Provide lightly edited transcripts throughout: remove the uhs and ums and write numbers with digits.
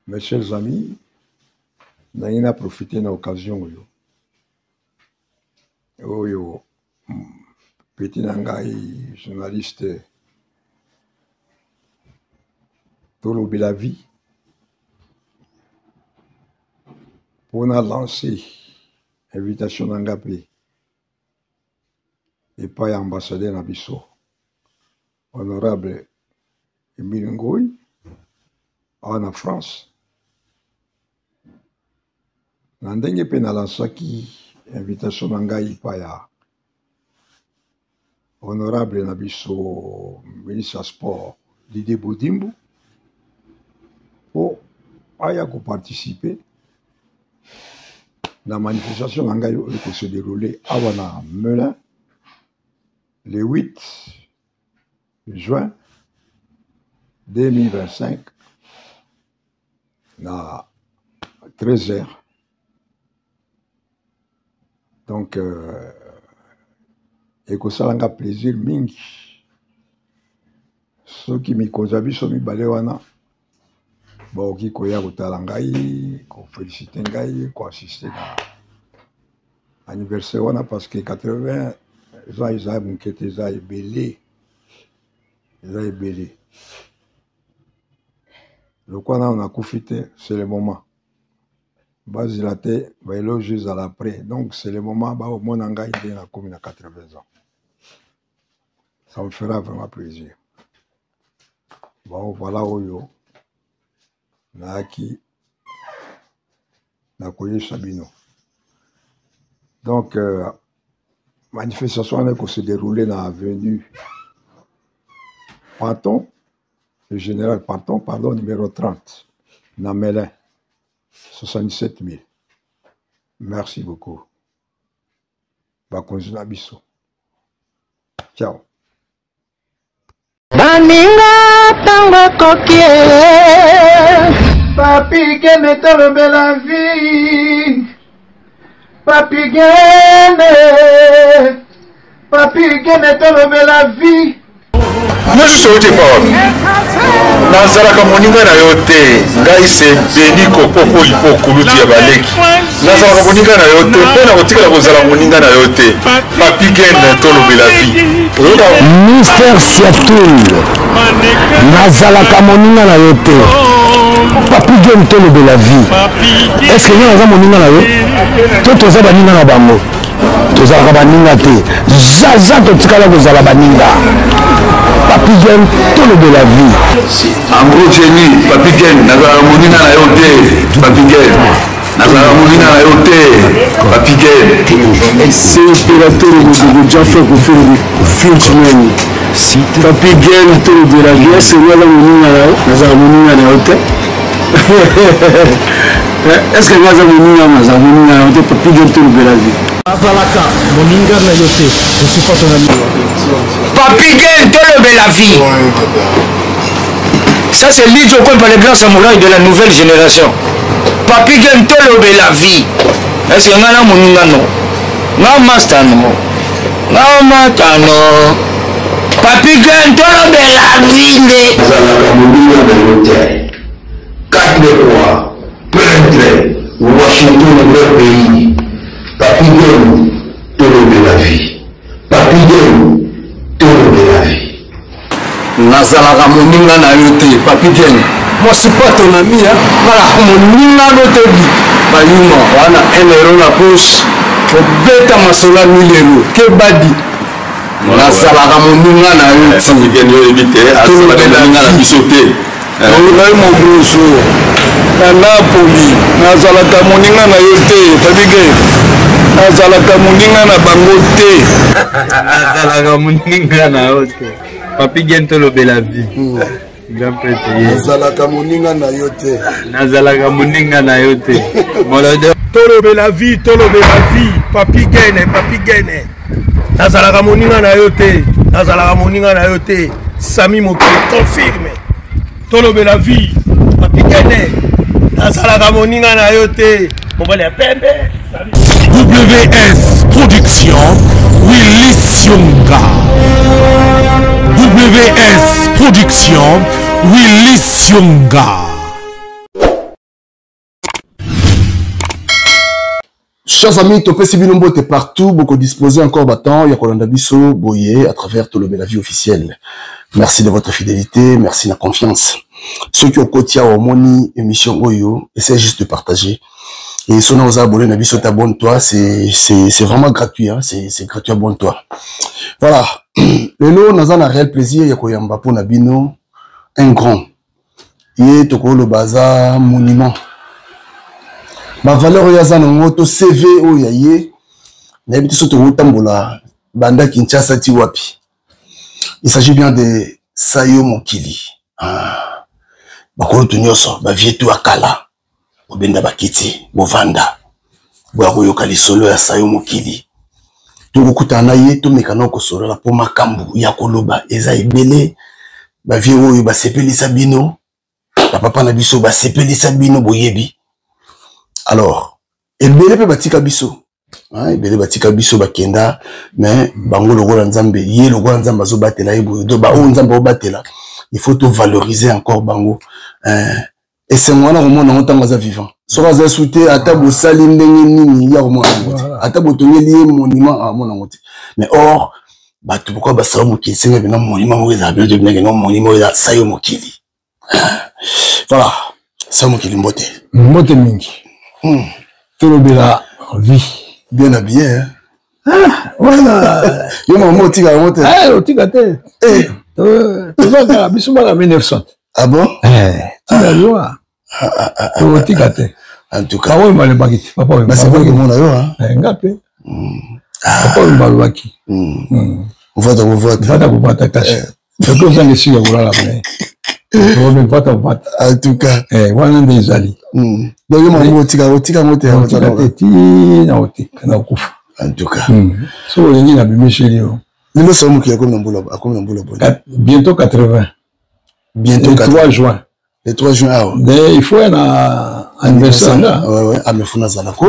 Mes chers amis, nous avons profité de l'occasion. Petit Nangaï, journaliste, Tolo Belavi, pour nous lancer l'invitation d'Angapé et pas l'ambassadeur Nabiso, honorable Emile Ngoï, en France. Nandenge pe na lansaki invitation nangai paya honorable Nabiso ministre sport Didier Bodimbo pour aya ko participer la manifestation nangai qui se dérouler avant na Melun le 8 juin 2025 à 13h. Donc, et que ça a plaisir mingi. Ceux qui me konzabi so mi balewana, bon qui koya kotalangai, ko féliciter ngai, ko assister à anniversaire wana parce que 80 za isa munkete za ebele. Za ebele. Le quoi on a profité, c'est le moment. Basilaté, va éloger à l'après. Donc c'est le moment où mon anga il est à 80 ans. Ça me fera vraiment plaisir. Bon, voilà où yo. Naki. Nakoye Sabino. Donc, manifestation qui se déroulait dans l'avenue Panton. Le général Panton, pardon, numéro 30, Namelin, 77 000. Merci beaucoup. Bakonzi Nabiso. Ciao. Baninga tango kokie. Papi gene tolobe la vie. Papi gene. Papi gene tolobe la vie. Moi je suis au départ. Nazalaka moninga na yote, ngai se beni kopopo lipo kuluti ya baleki. Nazalaka moninga na yote, pona kotikala kozala moninga na yote. Papi gene tolobe la vie. Mister Siatoul, nazalaka moninga na yote. Papi gene tolobe la vie. Est-ce que nous avons moninga na yo? Toto za baninga na bango. Tozalaka baninga te. Zaza totikala kozala baninga. Papi Gen, tout le de la vie. En gros, génie, Papi Gen, Nazara Mounina na yote, Papi Gen. Nazara Mounina na yote, Papi Gen. C'est l'opérateur de Jaffa qui fait le Frenchman. Papi Gen, tout le de la vie. C'est moi la Mounina na yote, Nazara Mounina na yote. Est-ce que Nazara Mounina na yote, Papi Gen, tout le de la vie? Azalaka, moninga na yote, je suis pas ton ami. Papi Gen tolobe la vie. Ça c'est l'idée qu'on par les grands samouraïs de la nouvelle génération. Papi Gen tolobe la vie. Est-ce que nous avons moninga no? Non master no. Non master no. Papi Gen tolobe la vie. Nazara Mounina na yote. 4 de roi, peintre, Washington leur pays. Papi Gen tolobe la vie. Papi Gen tolobe la vie. Nazalaka moninga na yote, Papi Gen. Moi je suis pas ton ami, hein. Voilà, moninga no te dit. Bayuma, wana 1 euro na poche. Pour beta masola 1000 euros. Que badi. Nazalaka moninga na yote. Papi Gen yo éviter, azalaka moninga na bisote. Olai mobusu. Na Napoli, nazalaka moninga na yote, Papi Gen. Nazalaka moninga na bango te. Nazalaka moninga na yote. Papi Gen tolobe la vie. Grand prêtre. Nazalaka moninga na yote. Nazalaka moninga na yote. Molode. Tolobe la vie, Papi Gen, Papi Gen. Nazalaka moninga na yote. Nazalaka moninga na yote. Sami Mokili confirme. Tolobe la vie, Papi Gen. Nazalaka moninga na yote. Mobile pembe. WS Production, Willy Sionga. WS Production, Willy Sionga. Chers amis, Topé Sibinombo est partout, beaucoup disposé encore battant, Yakolanda Bisso, Boye, à travers Tolobé la vie officielle. Merci de votre fidélité, merci de la confiance. Ceux qui ont côté à Omoni, émission Oyo, essayez juste de partager. Et si on a abonné, Nabiso, t'abonne-toi, c'est vraiment gratuit, hein, c'est gratuit, abonne-toi. Voilà. Le lot, nous avons un réel plaisir, Yakoyamba pour Nabino, un grand. Il est au le bazar monument. Ma valeur yaza na moto CV o yaye na bitu soto utambola banda Kinshasa ti wapi. Il s'agit bien de Sayo Mokili. Bakolo tunyoso ba vietu akala obenda bakiti bovanda bwa koyoka lisolo ya Sayo Mokili. Tokutana ye to mekana ko solo la po makambu ya koloba eza ebele ba vie oyo ba sepelisa bino ba papa na biso ba sepelisa bino boyebi. Alors, ebele pe batika biso. Hein, ebele batika biso bakenda, mais bango lokola nzambe, ye lokola nzambe azo batela ebo, do ba o nzambe o batela. Il faut tout valoriser encore bango. Et c'est moi là au monde en tant que vivant. Sora za souté atabo sali ndenge nini ya au monde. Atabo tonye lié monument à mon angote. Mais or, ba tu pourquoi ba Sayo Mokili senga bina monument o za bien de bina non monument o za Sayo Mokili. Voilà, Sayo Mokili mbote. Mbote mingi. Tolobela vie. Bien habillé, hein? Ah, voilà. Yo maman otika monte. Ah, otika te. Eh. Tu vas dans la 1900. Ah bon? Tu vas voir. Otika te. En tout cas. Papa m'a le bagiti. Papa m'a. C'est pas comme on a eu, hein? Ngape. Papa m'a le baki. On va ta cache. C'est comme ça que si on va là. En tout cas, wana des ali. Donc yo otika mote en tout cas. So on na bimesheli yo. Nino somo ki akomi na mbula bientôt 80. Bientôt le 3 juin. Le 3 juin ah. Il faut un anniversaire là. Ouais, mais funa zala ko.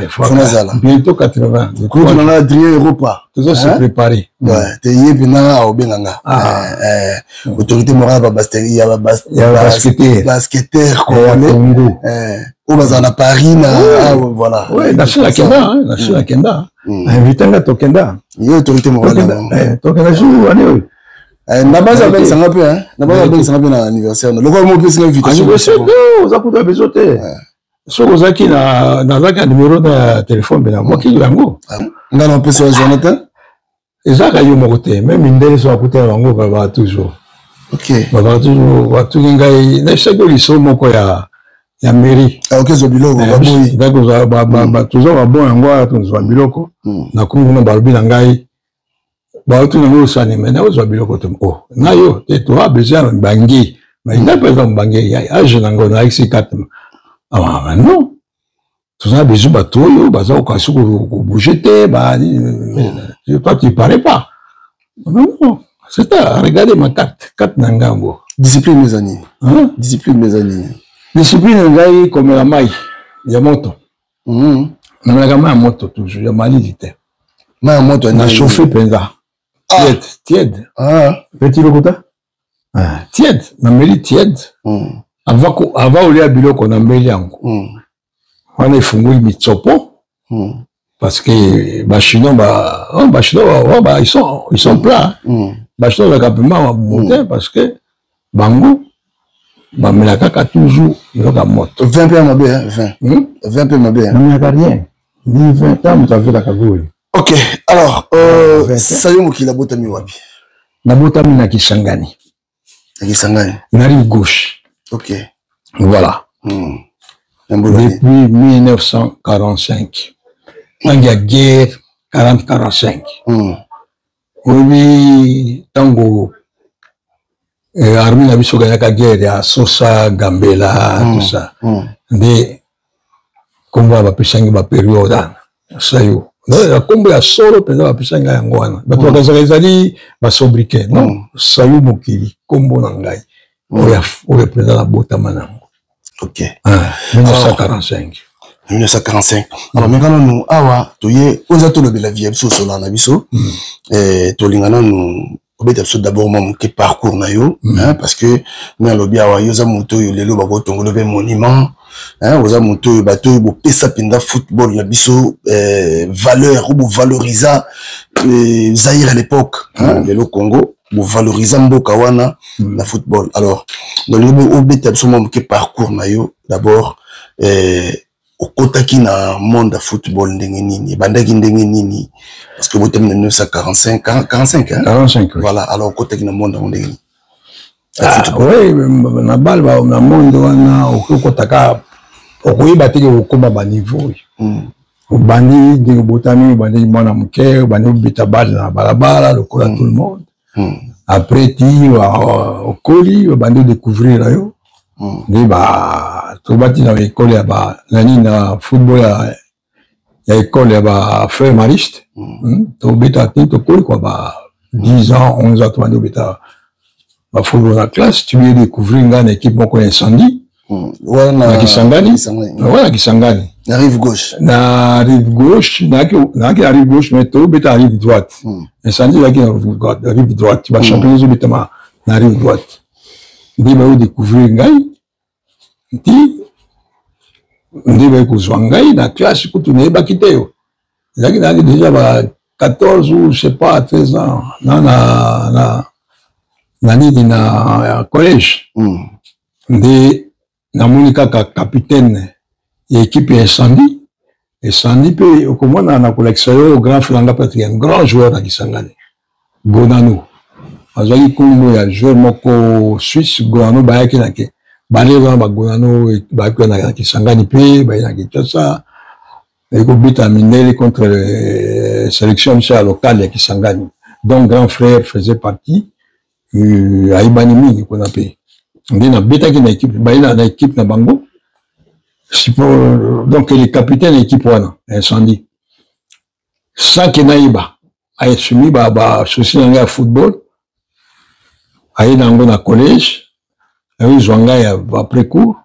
Funa zala. Bientôt 80. Ko tu na Adrien Europa. Toujours se préparer. Ouais, te yebina obenganga. Autorité morale ba basketteur congolais. On va à Paris na voilà. Ouais, na la Kenda, hein, na la Kenda. Invité na Tokenda. Il y a autorité morale. Tokenda jour année. Na base avec ça peu hein. Na base avec ça na anniversaire. Le quoi mo pesa invitation. Anniversaire, za kuta bezote. So ozaki na zaka numéro de téléphone bena moi ki yango. Ngana pesa Jonathan. Ezaka yo mokote, même indele so akuta yango ba toujours. OK. Ba toujours ba tulingai na seko liso moko ya mairie. Ah OK zo biloko ba boyi. D'accord ba toujours ba bon yango to zo biloko. Na kungu na balobi na ngai. Ba tu na ngo sani mais na zo biloko to oh. Na yo te to a besoin bangi. Mais il n'a pas besoin bangi ya age na ngo na X4. Ah non. Tu as besoin de bateau, baza au cas où bouger te, bah, toi tu parais pas. Non, c'est ça. Regardez ma carte Nangambo. Discipline mes amis. Hein? Discipline mes amis. Discipline Nangai comme la maille. Il y a moto. La maille à moto toujours. Il y a mali d'ité. Maille à moto. On a chauffé penza. Tiède. Ah. Petit lokota. Tiède. On a mêlé tiède. Avant au lieu à biloko on a mêlé encore. On a funguli mitsopo parce que bachino ils sont plats. Bachino la capement monter parce que bango ba melaka toujours il a moto 20 peu ma bien 20 peu ma bien on n'a rien ni 20 ans tu as vu la cavouille. OK alors Sayo Mokili la botami wapi na botami na Kisangani na rive gauche. OK voilà. Depuis 1945. Il y a guerre 40-45. Oui, tango armée n'a vu la guerre, il y a Sosa, Gambela, tout ça. Des combats à Pissangi, ma période. Ça y est. Le combat à solo, peut-être à Pissangi, à Ngouana. Mais pour les Azali, ma sobriquet. Non, Sayo Mokili, combo Nangai. On représente la Botamana. OK. 1945. 1945. Alors maintenant nous awa toye oza to lobela vie biso sola na biso tolingana nous d'abord mon parcours na yo, parce que na lobi awa yoza moto yo lelo ba tongolo be monument, oza moto yo bato bo pesa pinda football na biso valeur ou valoriser Zaïre à l'époque, le Congo, bo valoriser mboka wana na football. Alors dans le obet absolument mon parcours na yo d'abord okotaki na monde football ndenge nini bandaki ndenge nini parce que vous êtes en 1945 45 hein 45 oui. Voilà alors okotaki na monde ndenge nini oui na balle na monde wana okotaka okoyeba teke okoma ba niveau bandi de botami bandi mwana muke bandi bita balle na balabala lokola tout le monde après ti okoli bandi découvrir yo ni ba to bati na école ya ba nani na football ya école ya ba frère mariste to beta ti to koli quoi ba 10 ans 11 ans to bandi beta ba football na classe tu viens découvrir une équipe moko incendie na Kisangani voilà Kisangani na rive gauche na rive gauche na rive gauche mais to beta rive droite incendie là qui na rive droite ba champion zo beta na rive droite ndi ba découvrir ngai ndi ba kozwa ngai na classe kutu ne ba kiteo zaki na déjà ba 14 ou je sais pas 13 ans na nini na collège ndi na monika capitaine ya équipe incendie pe okomona na collection au grand franga Patrick un grand joueur na Kisangani Gonano azali kombo ya joueur moko Suisse Gonano bayaki na ke baleva ba Gonano bayaki na Kisangani pe bayaki na Kinshasa eko bita minele contre sélection locale ya Kisangani donc grand frère faisait partie aibani mingi qu'on appelle ndi na betaki na équipe baina na équipe na bango donc les capitaines équipe wana incendie sans que naïba a soumis ba souci na football aïe nango na collège aïe zwanga ya après cours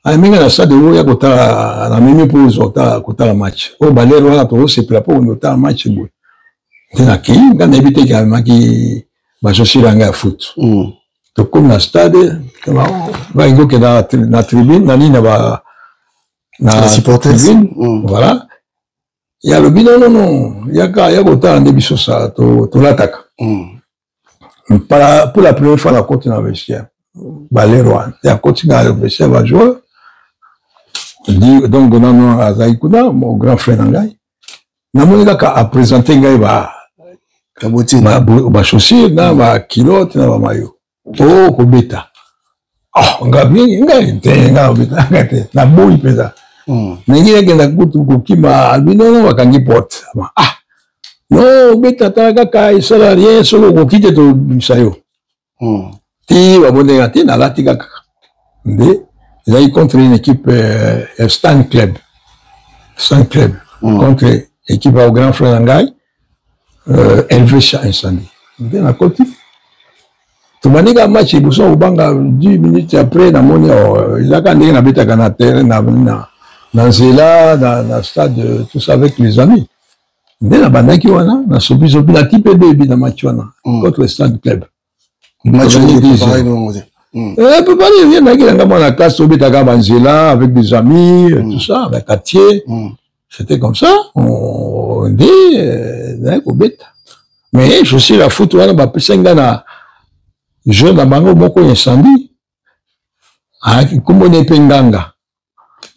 aïe minga na stade où ya kota na mimi pour zota kota la match o balero wana to se plapo on kota match boy tena ki ngana ebite ka maki ba souci na foot to comme na stade va ingo que na tribune na nina ba na supporters voilà il y a le bidon non il y a kota ande biso sa to l'attaque pour la première fois la côte na vestiaire balero ya côte na vestiaire va jouer donc Gonano azaikuda mon grand frère ngai na monika ka présenter ngai ba kaboti ba chaussures na ba kilote na ba maillot to ko beta ngabi ngai tenga beta ngate na boy pesa ningine kenda kutu kukima albino wakangi porte no beta taka ka isala rien solo ko kite to bisayo ti wabonde ngati na latika nde ils contre une équipe Stan Club contre équipe au grand frère Ngai Elvecha incendie nde na côté tumanika match ibuso ubanga 10 minutes après na moni izaka ndenge na beta kana terrain na zela na stade tout ça avec les amis nde na bandaki wana na sobizo bila type baby na match wana contre Stade Club match peut pas rien na la classe obetaka banzela avec des amis tout ça avec quartier c'était comme ça on dit obeta mais je sais la foot wana ba pesenga na jeune na bango moko incendie komone penganga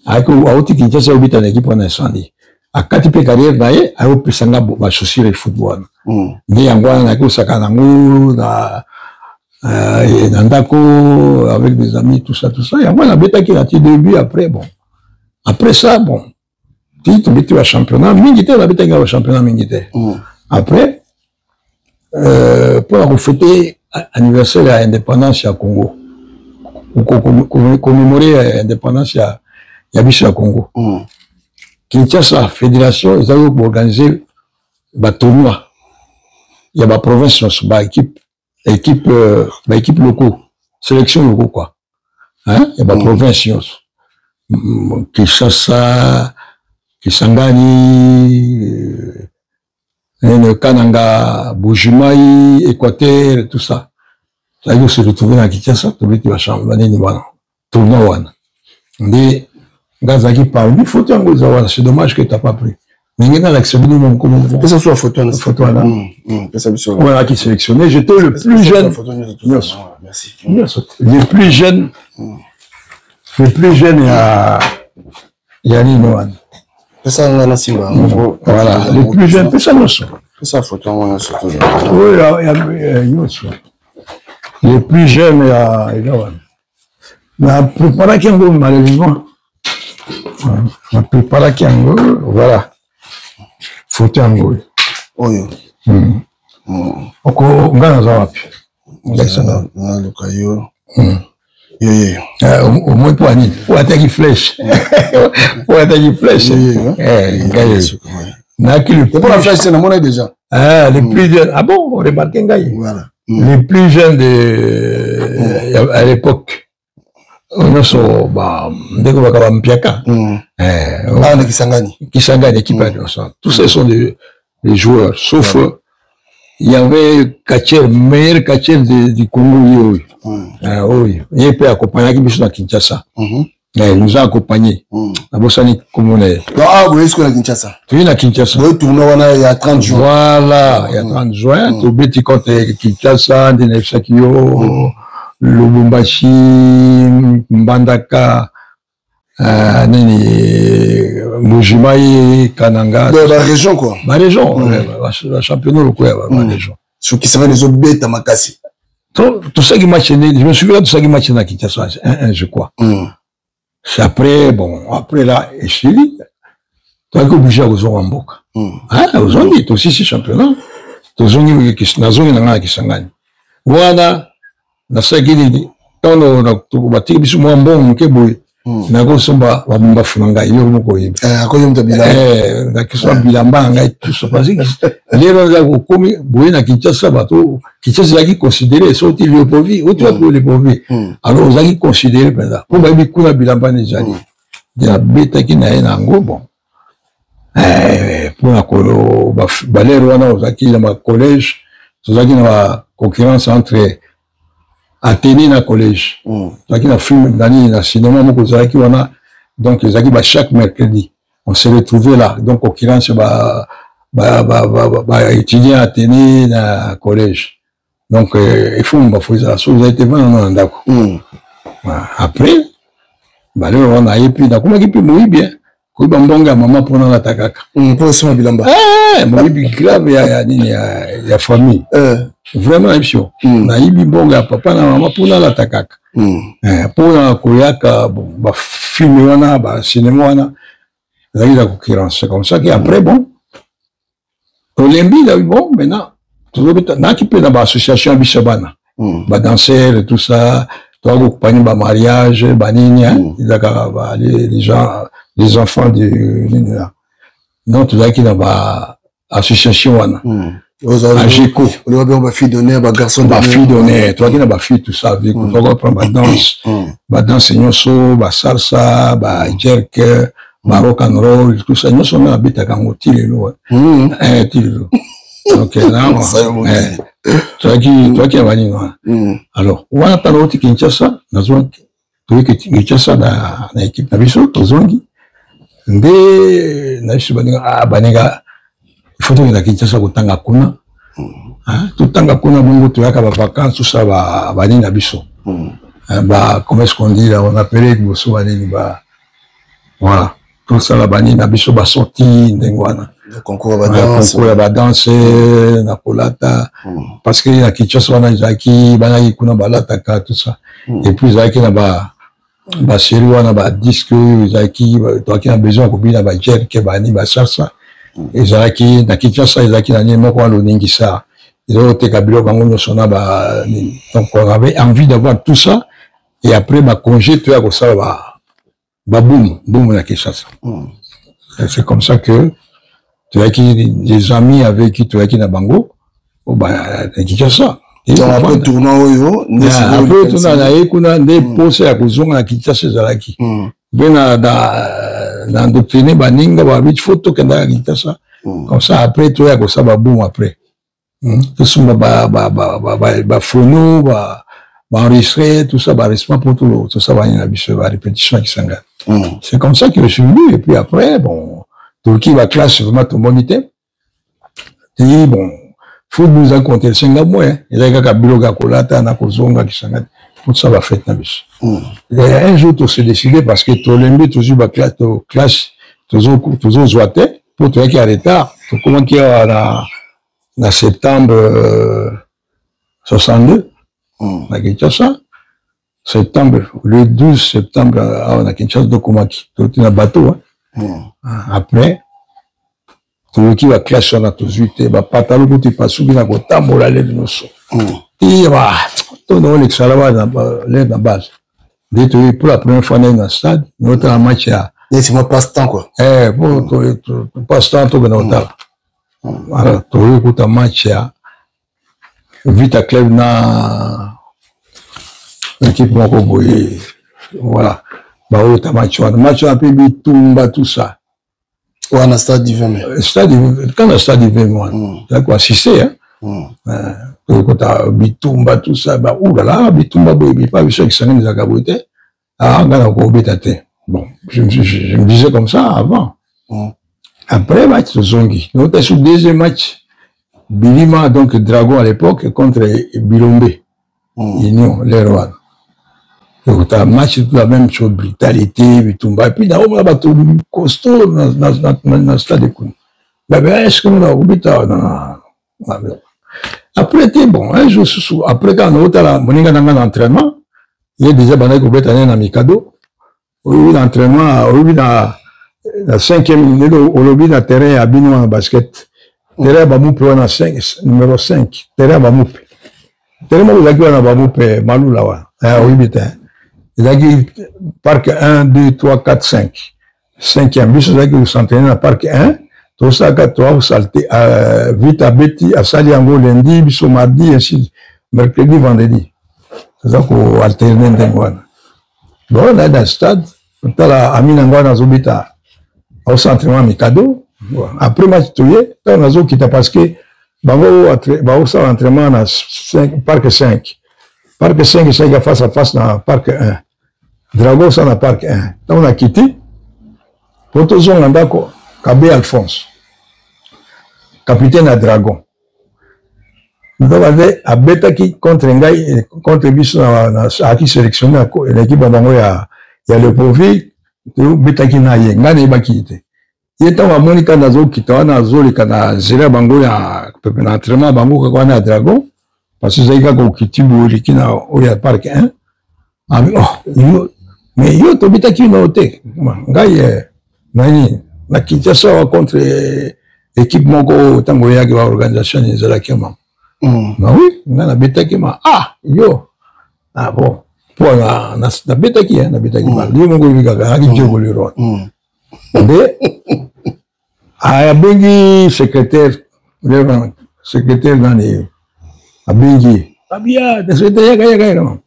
auti Kinshasa obita na équipe wana incendie akati pe carrière na ye ayo pesanga ba chaussures football ngi yango wana ko sakana nango na ndako avec des amis tout ça yango na betaki na ti début après ça ti to beti wa championnat mingi te na betaki wa championnat mingi te après pour la fêter anniversaire à l'indépendance ya Congo commémorer l'indépendance ya biso ya Congo Kinshasa fédération ils ont organisé ba tournoi ya ba province ba équipe locaux sélection locaux quoi hein ya ba province Kinshasa Kisangani le Kananga, Boujumaï, Équateur, tout ça. Ça veut dire se retrouver dans Kinshasa, trouver qu'il va changer, tournoi. Mais, Gazaki parle, il faut c'est dommage que tu n'as pas pris. Mais il y a l'accès de nous, comment que ça soit photo, là. Voilà, qui sélectionné. J'étais le plus jeune. Merci. Le plus jeune, il y a Ninoan. C'est ça, on a Simba. Voilà, le plus jeune, c'est ça, non? C'est ça, photo, on a surtout. Oui, il y a Yosso. Le plus jeune, il y a Ninoan. Mais à préparer Kiango, malheureusement. À préparer Kiango, voilà. Photo Ango. Oui. Oko, on a wapi. On a le caillou. Au moins pour Annie. Pour attaquer flèche. Pour attaquer flèche. Pour la flèche, c'est le monnaie déjà. Ah, les plus jeunes. Ah bon, on remarque un gars. Voilà. Les plus jeunes à l'époque. On a so, bah, dès qu'on va avoir un piaka. On a Kisangani. Kisangani, équipe de ça. Tous ces sont des joueurs. Sauf, il y avait Kacher, meilleur Kacher du Congo. Oui. Il peut accompagner qui est à Kinshasa. Il nous a accompagnés. À Bossani, comme on est. Ah, oui, est-ce qu'on a Kinshasa? Tu es à Kinshasa. Oui, tournoi, il y a 30 juin. Voilà, il y a 30 juin. Tu es contre Kinshasa, Denefsakio, Lubumbashi, Mbandaka, Mujimaï, Kananga. La région, quoi. La région, la championnat, la région. Ceux qui seraient les autres bêtes à Makassi. Tout ça qui match, je me souviens de tout ça qui match à Kinshasa, 1-1, je crois. C'est après, bon, après là, et Chili, tu as obligé à vous en Mboka. Ah, vous en dites aussi, c'est championnat. Tu as dit que na zone na Kisangani. Voilà, na sagili, quand on a tout bâti, bisu moi bon, que boy. Na go somba, wa mba funanga, yo moko yibi. À quoi yom tabila? Na kiswa bilamba, ngai, tout ça, parce que, les gens qui commis, boy na Kinshasa, bateau, Kinshasa, qui considéré, sorti le pauvre, ou tu vas pour les pauvres. Alors, vous avez considéré, pour baby, kuna bilamba nejani. De la bête qui n'a rien en bon. Pour la colo, balero, on a qui dans ma collège, vous avez une concurrence entre Athénée et le collège. Vous avez un film d'année, dans le cinéma, vous avez qui on a, donc, ils ont chaque mercredi. On s'est retrouvés là, donc, concurrence, étudier à Athénée dans le collège. Donc, il faut ça. Vous avez été vraiment d'accord. Après, on a puis, comment il peut mourir bien? Kui bambonga maman pour la takaka. Pour ce bilamba. Mourir grave, il y a famille. Vraiment, émission. Na ibi bonga papa na maman pour la takaka. Pour la koyaka, bon, bah, film wana, bah, cinéma wana. Là, il y a concurrence. C'est comme ça qu'après, bon. Olimbi, là, bon, maintenant, n'a qui peut dans l'association Bishabana. Bah, danser et tout ça. Toi, vous compagnie, bah, mariage, bah, nina, les gens, les enfants de là. Donc, tout ça qui dans l'association, Agéco. On va fille d'honneur, bah, garçon d'honneur. Bah, fille d'honneur. Toi, qui dans fille, tout ça. On va prendre ma danse. Bah, danse, nyoso, bah, salsa, bah, jerk, bah, rock and roll, tout ça. Nyoso, on a bête à Kango, tilelo. Tilelo. Ok, là, toi qui as venu, alors, on a parlé de Kinshasa, nous avons trouvé que Kinshasa, dans l'équipe Nabiso, nous avons dit, Banega, il faut que la Kinshasa, Tanga Kuna, tout Tanga Kuna, bon, tu as qu'à vacances, tout ça, Bani Nabiso. Comment est-ce qu'on dit, là, on appelait Bosso Bani, voilà, tout ça, la Bani Nabiso, sorti, Ndengwana. Le concours à danse, na kolata, parce que la Kinshasa, on a Zaki, Banaki, Kuna Balata, tout ça. Et puis Zaki, na ba série, on a ba disque, Zaki, toi qui a besoin, qu'on bina ba jerk, bani, ba salsa. Et Zaki, na Kinshasa, Zaki, na Niemo, quoi, l'Oningisa. Ils ont été kabilo, bango, sona, ba, donc on avait envie d'avoir tout ça. Et après, ba congé, tu as comme ça, ba boum, na Kinshasa. C'est comme ça que, tu as qui des amis avec qui tu as qui na bango, bah, qui a ça. Donc après tournoi après tournoi na ekuna des posé à kuzonga na Kinshasa zalaki. Ben na doctriner baninga ba bit photo kenda Kinshasa. Comme ça, après, tu as ça va boum après. Tout ça, phono, enregistrer, tout ça, enregistrement pour tout ça, va y avoir répétition qui s'engage. C'est comme ça que je suis venu. Et puis après, bon, Turquie va classe vraiment tout monité. Et bon, faut nous en compter 5 mois, hein. Il y a un bureau qui a na kozonga qui s'engage. Tout ça va faire na biche. Un jour, tu se décidé parce que tu l'aimes toujours la classe, toujours zoité, pour toi qui a retard. Tu comment qu'il y a en septembre 62, on a Kinshasa. Septembre, le 12 septembre, on a Kinshasa de Komaki. Tout est un bateau. Après, tout qui va classe sur la tozuité, bah, pantalon pour te passer, il y a un tambour à l'aide de nos sons. Et bah, tout le monde est dans la base. Dès que pour la première fois, on est dans le stade, nous avons un match à. Et c'est moi passe-temps, quoi. Pour passe-temps, tout le monde est voilà, tu as un match à. Vite à club dans l'équipe Mokoboye. Voilà. Bah, oui, tu as un match. Le match a pu Bitumba, tout ça. Ouais, dans le stade du 20. Quand le stade du 20, tu as quoi assisté, hein? Quand tu as Bitumba, tout ça, bah, oulala, Bitumba, il n'y a pas vu ça qui s'en est mis à Gaboté. Ah, on a encore bétaté. Bon, je me disais comme ça avant. Après, match de Zongi. Nous avons sur le deuxième match. Bilima, donc Dragon à l'époque, contre Bilombe. Union, les rois. Donc, tu as un match de la même chose, brutalité, Bitumba. Et puis, là, on a battu costaud dans le stade de Koun. Mais est-ce qu'on a oublié ça? Après, c'est bon, un jour, après, quand on a un entraînement, il y a déjà banné qu'on peut aller dans Mikado. Au l'entraînement, au la 5e minute, au lobby d'un terrain à Bino en basket. Terrain Bamoupe, on a 5, numéro 5. Terrain Bamoupe. Terrain Bamoupe, on a Bamoupe, Malou là, oui, putain. Il a dit, parc 1, 2, 3, 4, 5. 5e, bis, il a dit, vous s'entraînez dans le parc 1. Tout ça, 4, 3, vous saltez, vite à Betty, à Saliango, lundi, bis au mardi, ainsi, mercredi, vendredi. C'est ça qu'on alterne d'un mois. Bon, on est dans le stade. On a Aminangwa dans Zobita. Au centre, on a Mikado. Après, match, on a Zobita parce que, on a entraînement dans parc 5. Parc 5, c'est face à face dans parc 1. Dragon, c'est dans parc 1. Donc, on a quitté. Pour tous, on a d'accord. Kabé Alphonse. Capitaine à Dragon. Nous avons à Beta qui contre Ngaï, contre Bissou, à qui sélectionné l'équipe Bango, il y a le profil, Beta qui n'a rien, Ngane Bakite. Il est en Monica Nazo qui t'a na Zoli, kana Zera Bango, il y a un entraînement Bango, quand on a Dragon, parce que c'est un gars qui tiboule, qui n'a, où il y a parc 1. Mais yo, to Beta qui n'a ôté. Ngaï, Nani, na Kinshasa contre l'équipe Mongo, Tango Yagi, l'organisation des Zalakema. Bah oui, on a bêta qui m'a. Ah, yo! Ah bon. Pour la bêta qui est, la bêta qui m'a. Lui, mon gars, il a dit, je voulais le roi. Mais, à Bengi, secrétaire dans les. À Bengi. Ah bien, le secrétaire, il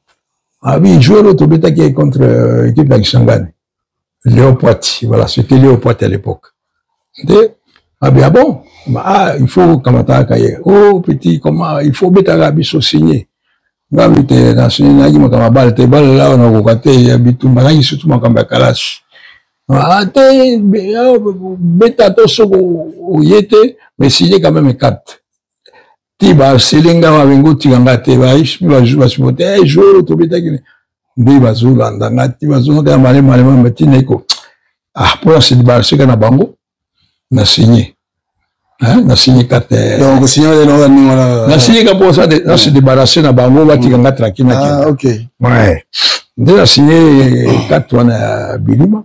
ah oui, il joue l'autre bêta qui est contre l'équipe d'Agisangane. Léopold, voilà, c'était Léopold à l'époque. Ah bien bon, ah, il faut commenter à cahier. Oh petit, comment, il faut mettre à biso signé. Là, tu es dans ce nagi, ma kamabal, te bal là, on a côté, il y a bitou, ma nagi surtout ma kamba kalash. Ah, te, beta to so au yete, mais signé quand même 4. Tiba, selinga ma vengo tigangate, va ish, va jouer, eh, jour, to beta qui, biba zula, ndangati, va zula, quand malé, matineko. Ah, pour la sédibaracer, quand on a bango. Na signé. Hein? Na signé 4. Donc, signé, na signé pour ça, na se débarrasser na bango, va tiganga tranquille. Ah, ok. Ouais. Déjà signé 4 on a Bilima.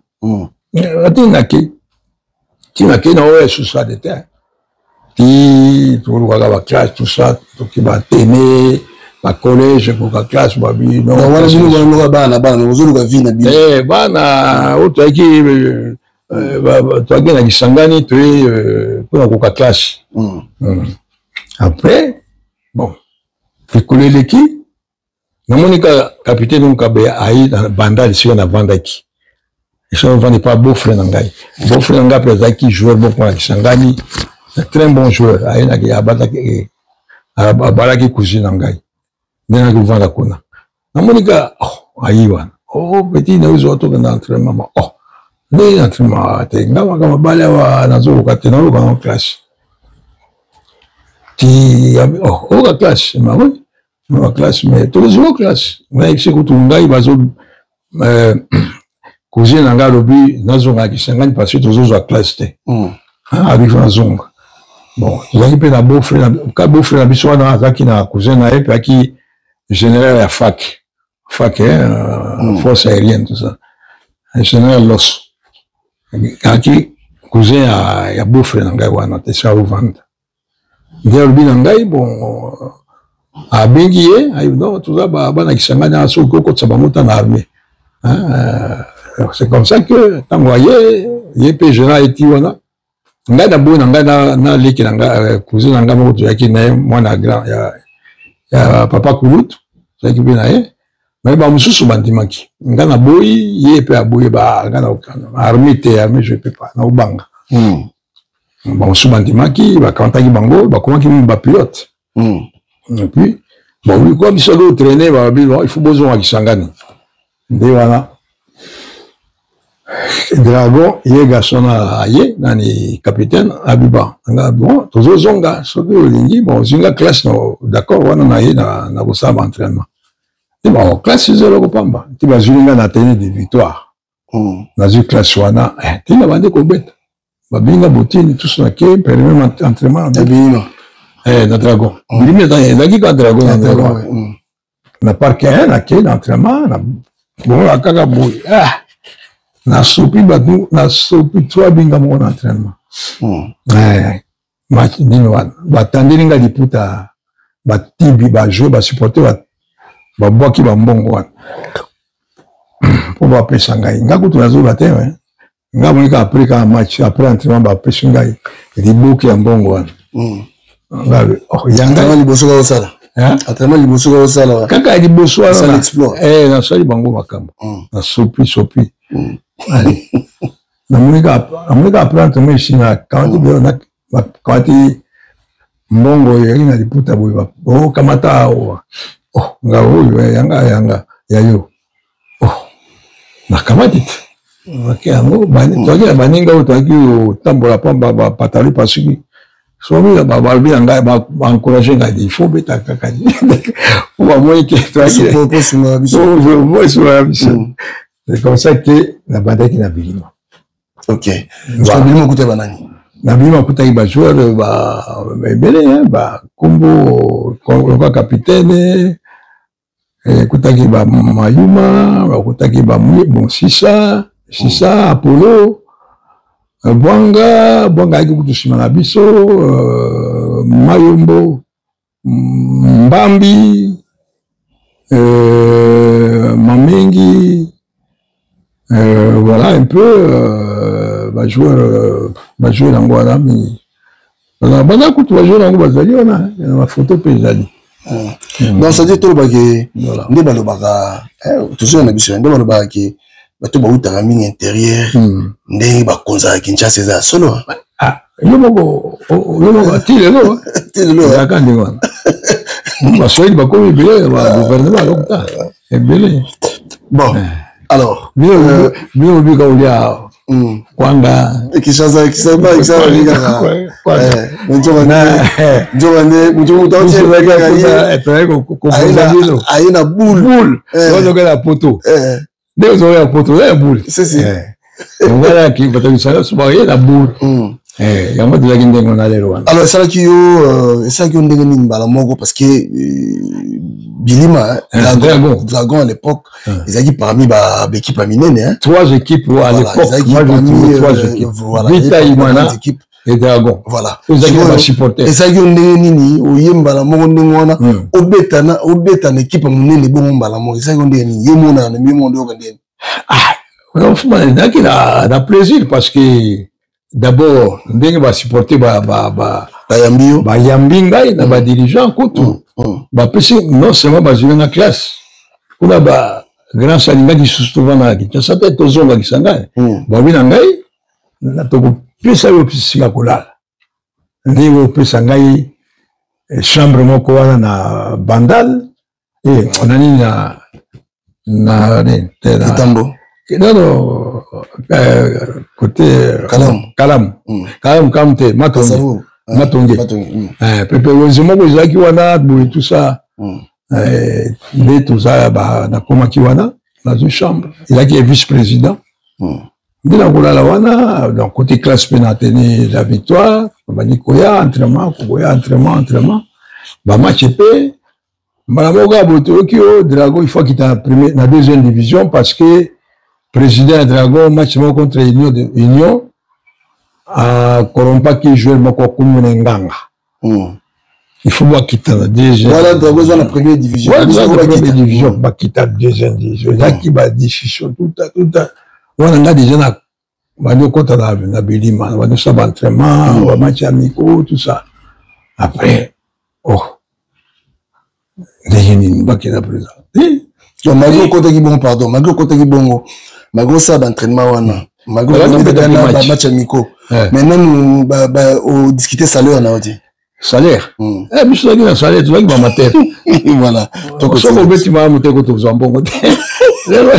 Ati naki. Ti naki na oe sous ça de terre. Ti, tout le monde va classe, tout ça, tout qui va t'aimer, va collège, pour la classe, va bien. Non, voilà, nous va bana, nous va vivre na bien. Eh, bana, autre qui, tu as gagné Kisangani, tu es pour la classe. Après, bon, tu connais l'équipe. Namonika, capitaine, donc, aïe, dans la banda, ici, on a Vandaki. Ils sont vendus pas beau frère Nangai. Beau frère Nangai, après, Zaki, joueur, bon, pour la Kisangani. un très bon joueur. Abalaki cousine Nangai. Nena kuvanda kuna. Namonika, ayiwa. Oh, petit na uzo to na entraînement. Oh, ne entraînement te ngama kama bale wa nazo katena lo en classe. Ti la classe, ma oui. La classe mais tous les autres classes. Mais c'est que tout ngai bazo cousine Nangai lobi nazo ngaki 50 parce que tous les autres classe te. Avec Zonga. Bon, il y a un beau-frère, beau-frère, il y a un cousin, il y a un général à fac, force aérienne, tout ça. Un général Los. Il y a un cousin, il y a beau-frère, il y a un tessia au ventre. Il y a un bon, à Benguié, tout ça, c'est comme ça que, tant que vous voyez, il y a un général et Tiwana. Nga d'abord na leki nanga cousin nanga moko to yaki na mwana grand ya papa Kulut ça qui bien na mais ba mususu bandimaki nga na boyi ye pe aboye ba nga na okana armée je peux pas na ubanga ba mususu bandimaki ba kantaki bango ba komaki ba pilote et puis bon lui comme ça doit traîner ba il faut besoin à kisangani nde wana Dragon, il est garçon à Aye, nani capitaine, Abiba. Bon, tous les zonga, ceux qui ont dit, bon, zinga classe, d'accord, on a eu na bossa entraînement. Et bon, classe, c'est le pamba. Tu vas zinga na tenir des victoires. Na zu classe wana, tu n'as pas de cobet. Babinga botine, tout ça, qui permet entraînement. Na Dragon. Bilimi, na qui ka Dragon, na Dragon. Na parquet, na qui, d'entraînement, na bon, la kagabouille. Na sopi 3 binga mon entraînement. Match dinwan. Batandiri nga liputa batibi ba jouer ba supporter ba boki ba mbongo wan. Pour ba pesa ngai. Nga kutu nazo baté hein. Nga monika après ka match après entraînement ba pesa ngai. Liboki ya mbongo wan. Nga yanga liboso ka osala. Hein? Entraînement liboso ka osala. Kaka liboso wana. Ça l'explore. Na sali bango makambo. Na sopi. Allez. Namonika apprendre mais ici na quand mbongo yari na liputa boy oh kamata oh nga yanga yayo oh na kamati akeango bani toki baninga utaki tambola pamba ba patali pasiki somi ba balbi nga ba encourager nga il faut beta kakadi on va voir que c'est comme ça que la bande qui n'a bilima. Ok. Bilima kuta banani. Na bilima kuta iba joueur ba belé hein ba Kombo le capitaine kuta ki ba Mayuma, kuta ki ba bon Sisa Apollo Bwanga ki kutu simana biso Mayombo Mbambi Mamengi voilà un peu va jouer dans Guadam mais bana kutu va jouer dans Guadam na photo paysage donc ça dit tout bagé ndé balobaka toujours na biso ndé balobaka ki bato ba utaka mingi intérieur ndé ba konza Kinshasa za solo yo moko tilelo yakandi wana baswahili bakomi ebele ba gouvernement lokta ebele bon alors bio bika ulia kwanga Kinshasa aina boule la poto la poto la boule voilà qui va te la boule alors ça qui on dégaine bala moko parce que Bilima Dragon à l'époque ils avaient parmi l'équipe aminene 3 équipes à l'époque moi je 3 équipes Vita Imana et Dragon voilà ils avaient supporter et ça qui on dégaine nini oyembala moko ndengona obeta na équipe munene bon bala moko ça qui on dégaine yemona na mimondo okandene on a plaisir parce que d'abord ndenge ba supporter ba yambi ngai na ba dirigeant kutu ba pesi non seulement ba jouer na classe kuna ba grand salinga qui souvent na ki ça peut être zonga qui sanga ba bina ngai na to pesa yo pisi ka kolala ndenge opesa ngai chambre moko wana na Bandal et nani na Kitambo côté Kalam te Matonge pepe wenzemo ko ezaki wana boye tout ça nde toza nakomaki wana dans une chambre ezaki vice-président nde nakolala wana donc côté classe mpe na tene la victoire bani koya entraînement bamatch mpe mbala moko ya boye toyoki o Drago il faut kita na deuxième division parce que président ya Drago match moko contre Union akorompa joueur moko akumi na nganga il faut bakita na deuxième voilà Drago za na première division bakita deuxième division ezaki badiscussion tout wana nga déjà na bandi okota na bilima bandi osala baentraînement bamatch amicaux tout ça après ndenge nini bakenda président malgré okotaki bongo pardon malgré okotaki bongo malgré osala baentraînement wana malgré bamatch amicaux maintenant odiscute salaire na oti salaire biso tozalaki na salaire tozalaki bamatere voilà soko obeti malamu te ko tozwa mbongo te lelo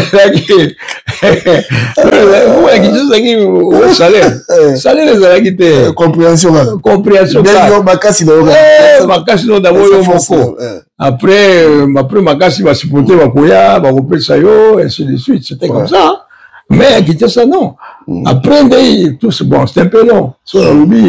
salaire ezalaki te compréhension makasi no d'abord yo moko après makasi basupporter bakoya bakopesa yo ainsi de suite c'était comme ça mais à Kinshasa non après tous bon c'est un peu long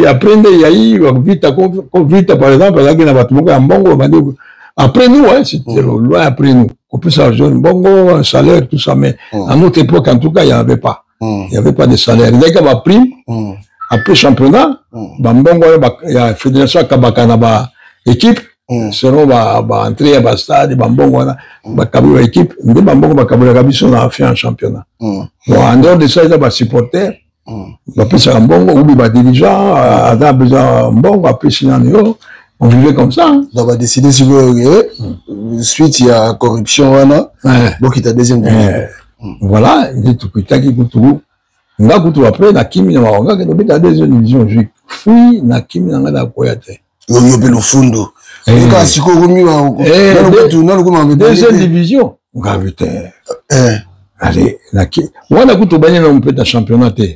après il y a eu vite par exemple ezalaki na bato moko ya mbongo après nous c'était loin après nous on peut s'arranger bongo, salaire, tout ça, mais à notre époque, en tout cas, il n'y en avait pas. Il n'y avait pas de salaire. Il y avait des primes, après championnat, il y a la fédération Kabakana, équipe, selon entrer à la stade, il équipe, on a fait un championnat. Bon, en dehors de ça, il y a des supporters, après c'est un bon, ou des dirigeants, a besoin de bon, après c'est un euro. On vivait comme ça. Donc, on va décider si vous voulez. Suite, il y a corruption, donc il y a deuxième division. Voilà, il dit tout qui coutou. On a coutou après, na kimi na maronga, qui est la deuxième division. Je fouille, na kimi na ngada koyate. Yo pe le fundo. Quand si ko rumi wa deuxième division. On a vu allez, na ki. On a coutou banya na mpeta championnat te.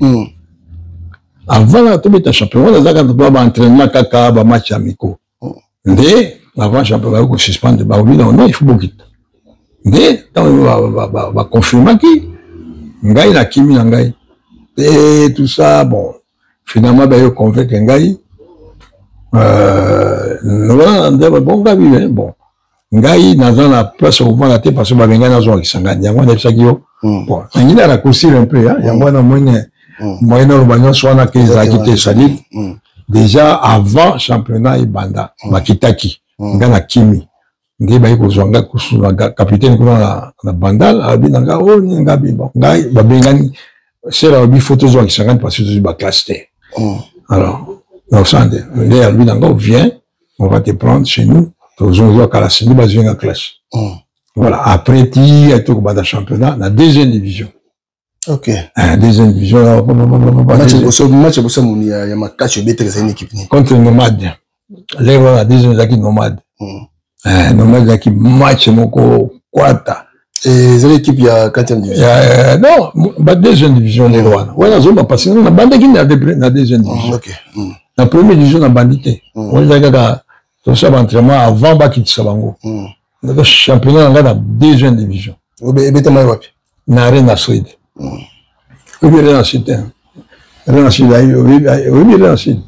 Avant la tombe ta championnat, on a zaka ba entraînement kaka ba match amicaux. Ndé avant championnat ko suspendre ba obi non il faut beaucoup. Ndé tant va confirmer qui ngai na kimi na ngai et tout ça bon finalement ba yo convaincre ngai non bon ga vive bon ngai na zona place au vent la tête parce que ba benga na zo kisangani yango na tsaki yo bon ngina la coursir un peu yango na moyen moyen urbain soit na kizaki salit déjà avant championnat ibanda makitaki ngana kimi ngi ba ko zonga kusuna capitaine kuna na bandal abinanga o ngabi ngai ba bengani sera bi photo zo ki 50 parce que ba classe alors non sande ngai abinanga viens on va te prendre chez nous tozo ka la sini ba venga classe voilà après ti et tout ba championnat na deuxième division. Ok. Deuxième division. Match pour ça, il y a ma cache une équipe. Contre Nomade. Là, la deuxième équipe Nomade. Nomade qui match moko quarta. Et c'est l'équipe il y a 4e division. Non, la deuxième division les Rwanda. Voilà, zone parce que la bande qui n'a la deuxième division. Ok. La première division la bandité. On a gagné tout ça entraînement avant Baki Sabango. Le championnat dans la deuxième division. Et Betama wapi. Na Arena Sud. Oui, Arena Sud. Arena Sud oui, Arena Sud.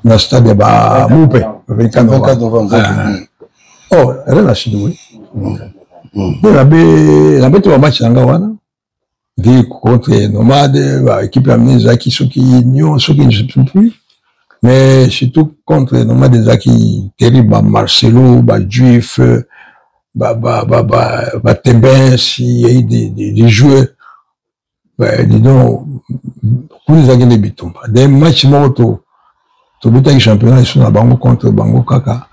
Na stade ba Moupe, 24 novembre. Oh, Arena Sud oui. La bête va match dans Gawana. Dit contre Nomade, équipe amenée Zaki Soki Union, Soki ne sais plus. Mais surtout contre Nomade Zaki terrible, Marcelo, Juif, Tembin, s'il y a eu des joueurs, disons, pour les agents de Bitumba. Des matchs morts, tout le championnat, ils sont à Bango contre Bango Kaka.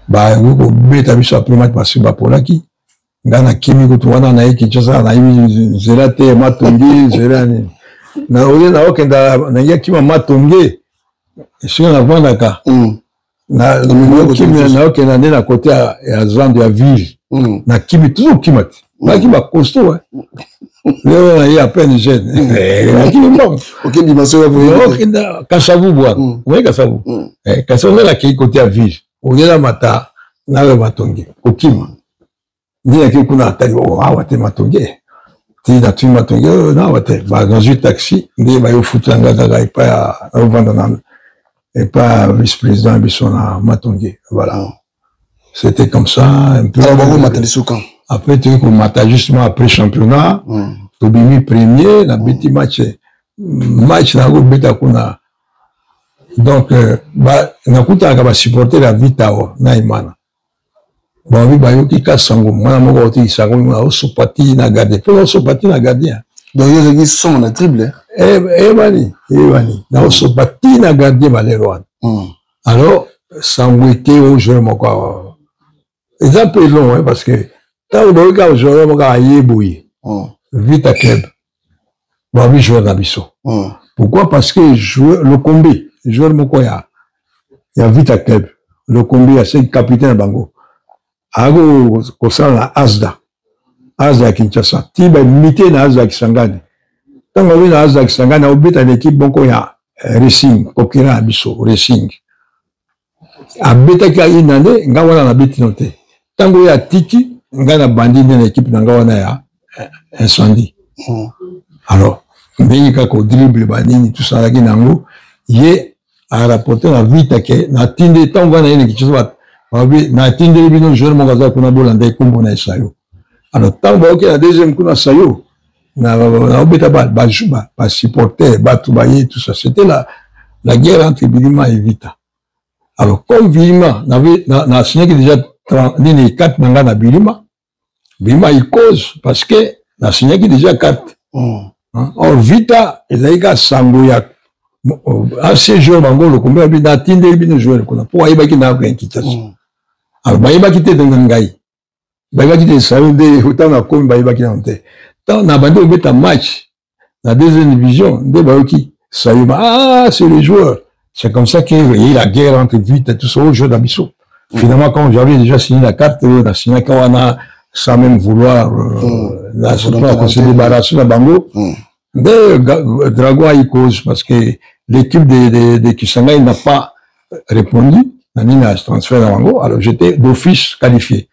Vous bêtez à après match parce que Polaki. Ngana kimi kutuwana na hiki chasa na hivi zerate matongi zerani na ule na okenda na yakima matongi si on a vendaka na okenda nde na côté ya zando ya ville na kimi toujours kimati baki bacosto leo na ye à peine jeune akimi bon okenda kasavu bwana oye kasavu kasavu nde nakei côté ya ville oyela mata nawe matonge okima nde nakei kuna atali awa te matonge ti natui matonge nawa te nazwi taxi nde bayofutanga kaka epa ya ovanda na et pas vice-président Bissona Matongé. Voilà. C'était comme ça. Un peu. Après, tu sais, justement après championnat, tu as mis premier, la petit match, na go beta kuna. Donc, na kuta ka ba supporter la Vita na Imana. Bon, oui, ba yoki ka sango, mwana moko oti sango na osopati na garder. Pour osopati na gardien. Donc, ils sont na dribble. Bani. Na osopati na gardien Valéroine. Alors, sango était au jeu moko. C'est un peu long, hein, parce que quand on regarde au jeu moko a yeboui. Vita club. Bon, oui, joueur d'Abisso. Pourquoi? Parce que le combi, joueur moko ya Vita club. Le combi, c'est le capitaine Bango. Ago kosala na Asda ya Kinshasa tiba mité na Asda Kisangani tango wi na Asda Kisangani obita l'équipe boko ya Racing kokira abiso Racing abeta ka inande ngawana na biti note tango ya tiki ngana bandi na équipe na ngawana ya incendie alors mbingi ka ko dribble banini tout ça la kinango ye a rapporté la Vita ke na tinde tango na ine Kinshasa na tindeli bino joueur moko kuna bolanda ekombo na esayo alors tant ba la deuxième kuna sayo na obeta ba supporter bato baye tout ça c'était la guerre entre Bilima et Vita alors comme Bilima na signé déjà 4 nanga na Bilima il cause parce que na signé déjà 4 or Vita ezalika sango ya assez joueur bango le combat na tindeli bino joueur kuna po ayebaki na ko inquiétation alors bayebaki te ndenge ngai bayebaki te sayo nde autant na komi bayebaki na te tant na bande obeta match la deuxième division nde bayoki sayo c'est les joueurs c'est comme ça qu'il y a eu la guerre entre Vita et tout ça au jeu d'Abisso finalement quand j'avais déjà signé la carte on a signé quand on a sans même vouloir se débarrasser de Bango nde Drago a eu cause parce que l'équipe de Kisangani n'a pas répondu. Nani transfert à Wango, alors j'étais d'office qualifié.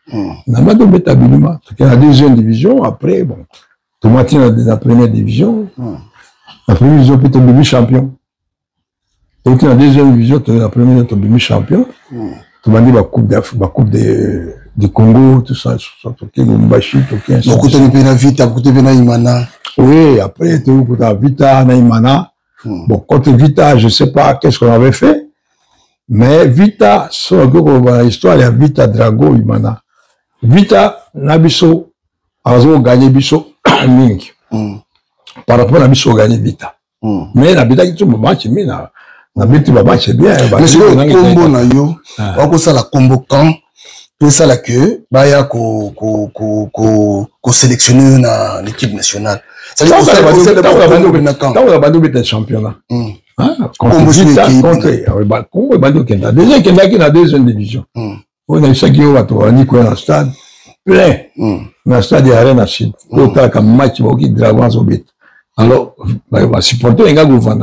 Namado Betabilima, la deuxième division, après, bon, tout matin dans la première division, la première division, puis tu es champion. Donc, la deuxième division, tu es la première, tu es champion. Tu m'as dit la coupe de Congo, tout ça, tout ça, Mbashi, tout ça. Donc, tu as vu Vita, tu as vu Naïmana. Oui, après, tu as vu Vita, Naïmana. Bon, contre Vita, je ne sais pas qu'est-ce qu'on avait fait. Mais Vita, sur l'histoire, il y a Vita Drago Imana. Vita, Nabiso, Azo gagné Biso, Ming. Par rapport à Biso gagné Vita. Mais la Vita qui est match, mais la Vita match, c'est bien. Mais c'est le combo na yo. On peut ça la combo quand, tout ça la queue, bah ya ko sélectionner na l'équipe nationale. Ça veut dire que on a bandé championnat. Congo Bando Kenda. Déjà Kenda qui est la deuxième division. On a eu ça qui est dans le stade plein. Dans le stade de l'Arène à Chine. Autant qu'un match qui Dragon Zobit. Alors, on va supporter un gars qui va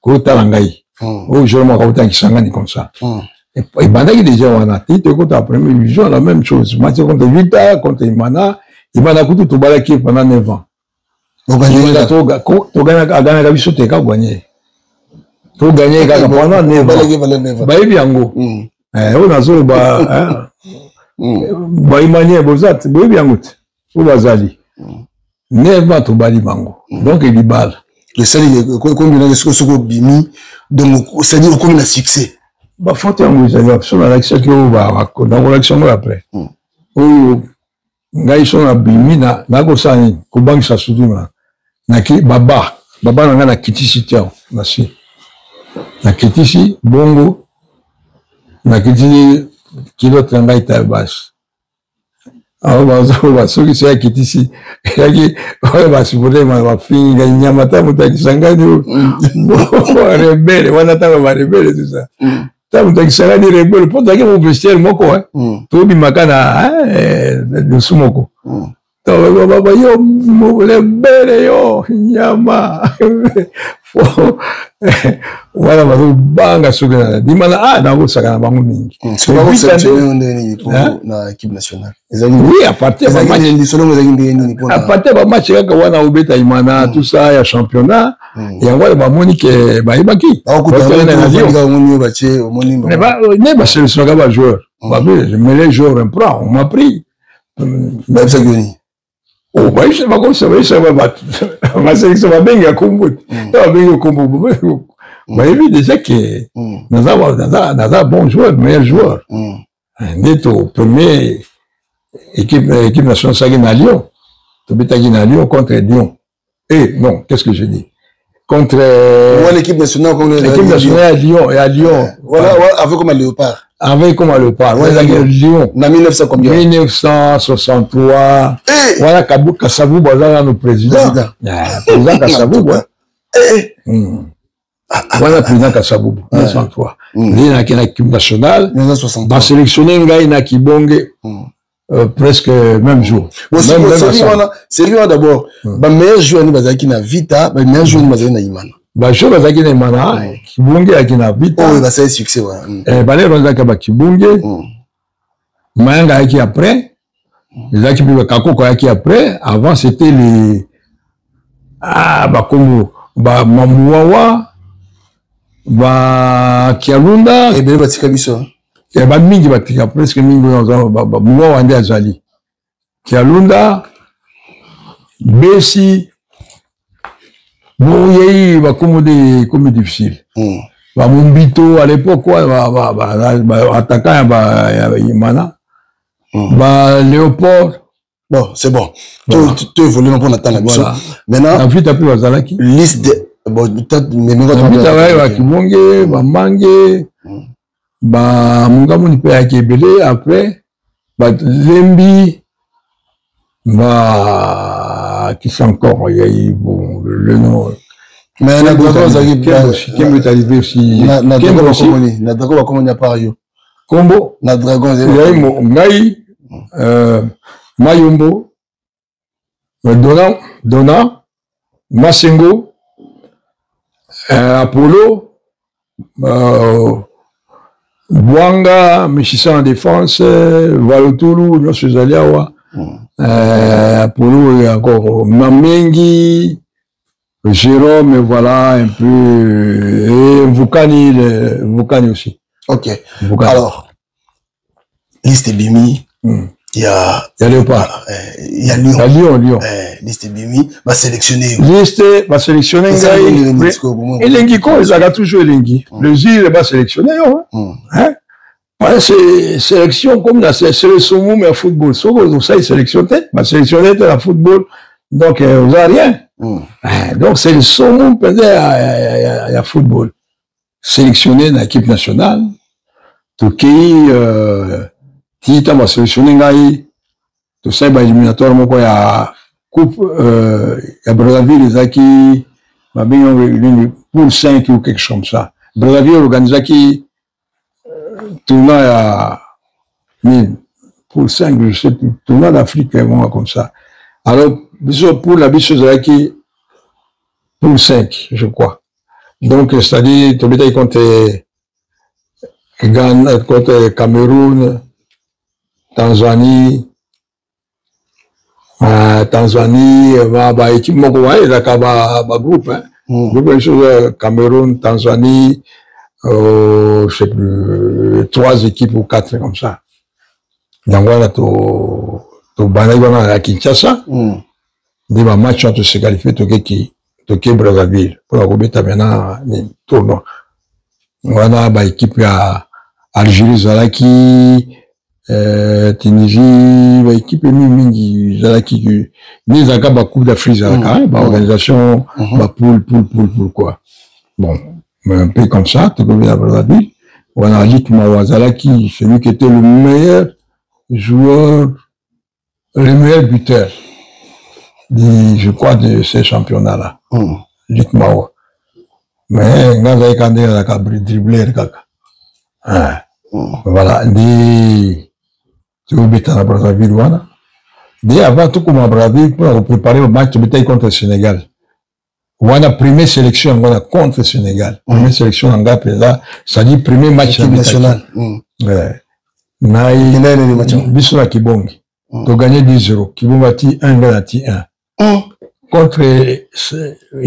Kota Langai. Oh, je me rappelle qui s'engage comme ça. Et Banda qui déjà on a titre contre la première division, la même chose. Match contre Vita, contre Imana. Imana Koutou Tobalaki pendant 9 ans. On gagne la vie sauter quand gagner. Tout gagner pendant 9 ans. Bah, il y a un go. On a zo bah, Imani Bozat, bah, il y a un go. Ou Bazali. 9 ans, tout bali bango. Donc, il y a balle. Le seul, combien de ce que bimi, donc, c'est-à-dire combien de succès? Bah, faut que vous ayez absolument l'accès que vous avez, dans l'action après. Ou, ngai son a bimi na ko sani, ko bangi sa suduma. Na ki, baba na na kiti sitiao, na si. Na kitisi bongo na kitisi kilo 30 taille basse soki so yakiti si yaki oyo basupporter bafinga nyama ta moto akisangani rebele wana ntango barebele tout ça ta moto akisangani rebele mpo tozalaki mo vestiaire moko tobimaka na lusu moko yo rebele yo nyama wana bazobanga soki dimana nakosaka na bango mingi na équipe nationale oui apartir bamatch kaka wana obeta imana tout ça ya championnat yango wana bamoni ke bayebaki ne baselectionnaka bajoueur mais les joueurs impran on m'a pris baselectio babengi ya kombo babengi kombo bayebi déjà ke naza bon joueur meilleur joueur nde to premier équipe nationale saki na Lyon tobetaki na Lyon contre Lyon non qu'est-ce que je dis contre l'équipe nationale à Lyon voilà avec comme un léopard Lyon na 1900 combien 1963 voilà Kasavu bazala no président Kasavu voilà président Kasavu 1963 il na équipe nationale ba sélectionné ngai na Kibonge presque même jour c'est lui d'abord ba meilleur joueur ni bazaki na Vita ba meilleur joueur ni bazaki na Imana bajo bazaki na Imana Kibonge aki na Vita ba ça succès balé bazaka ba Kibonge Mayanga aki après les équipes de Kakoko aki après avant c'était les Bakongo Mamuawa Kialunda et bien batika biso mingi batika presque mingi Muawa nde azali Kialunda Bessi bon yei bakomo de comme difficile Mumbito à l'époque attaquant ya Imana Léopold bon c'est bon tu évolues non pour Nathan Labiso maintenant la vie plus bazalaki liste de bon peut-être mais Kibonge Mange Mungamuni pe akebele après Lembi qui sont encore il y a eu bon le nom mais na dragon zaki Kembo est arrivé aussi na dragon va comment il y a pas yo Combo na dragon ngai Mayombo Dona Masengo Apollo Bwanga Mechissa en défense Valotulu nyonso ezali awa Apollo encore Mamengi Jérôme voilà un peu et Vukani aussi ok alors liste Bimi il y a Léopard il y a Lyon liste Bimi va sélectionner Elengi ko ezaka toujours Elengi le zile va sélectionner hein c'est sélection comme la c'est le sommet mais football ça il sélectionne va sélectionner la football donc vous avez rien donc c'est le sommet peut-être il y a football sélectionné dans l'équipe nationale tout qui Tita va sélectionner ngai tout ça va éliminatoire moko ya coupe ya Brazzaville ezaki ba bengo pour 5 ou quelque chose comme ça Brazzaville organisaki tournoi à pour 5 je sais plus tournoi d'Afrique vraiment comme ça alors pour la biche ezaki pour 5 je crois donc c'est-à-dire tobeta contre Ghana contre Cameroun Tanzanie équipe moko groupe groupe Cameroun Tanzanie je sais plus 3 équipes ou 4 comme ça donc voilà to banana à Kinshasa des matchs entre se qualifier to Brazzaville pour la robeta maintenant tournoi voilà équipe à Algérie Zalaki Tunisie équipe mingi Zalaki mais zaka ba coupe d'Afrique Zalaka ba organisation ba poule quoi bon un peu comme ça tu peux bien Brazzaville on a dit que Mawazalaki celui qui était le meilleur joueur le meilleur buteur, je crois, de ces championnats-là. Luc Mao. Mais, quand il y a un dribbler, voilà, tu veux mettre à Brazzaville, voilà. Dès avant tout comme à Brazzaville, pour préparer le match contre le Sénégal. On a première sélection on a contre le Sénégal. Première sélection en Gap, ça dit premier match national. Bissou na Kibongi. Tu gagné 10-0. Kibongi a dit 1, gars a dit 1. Contre, il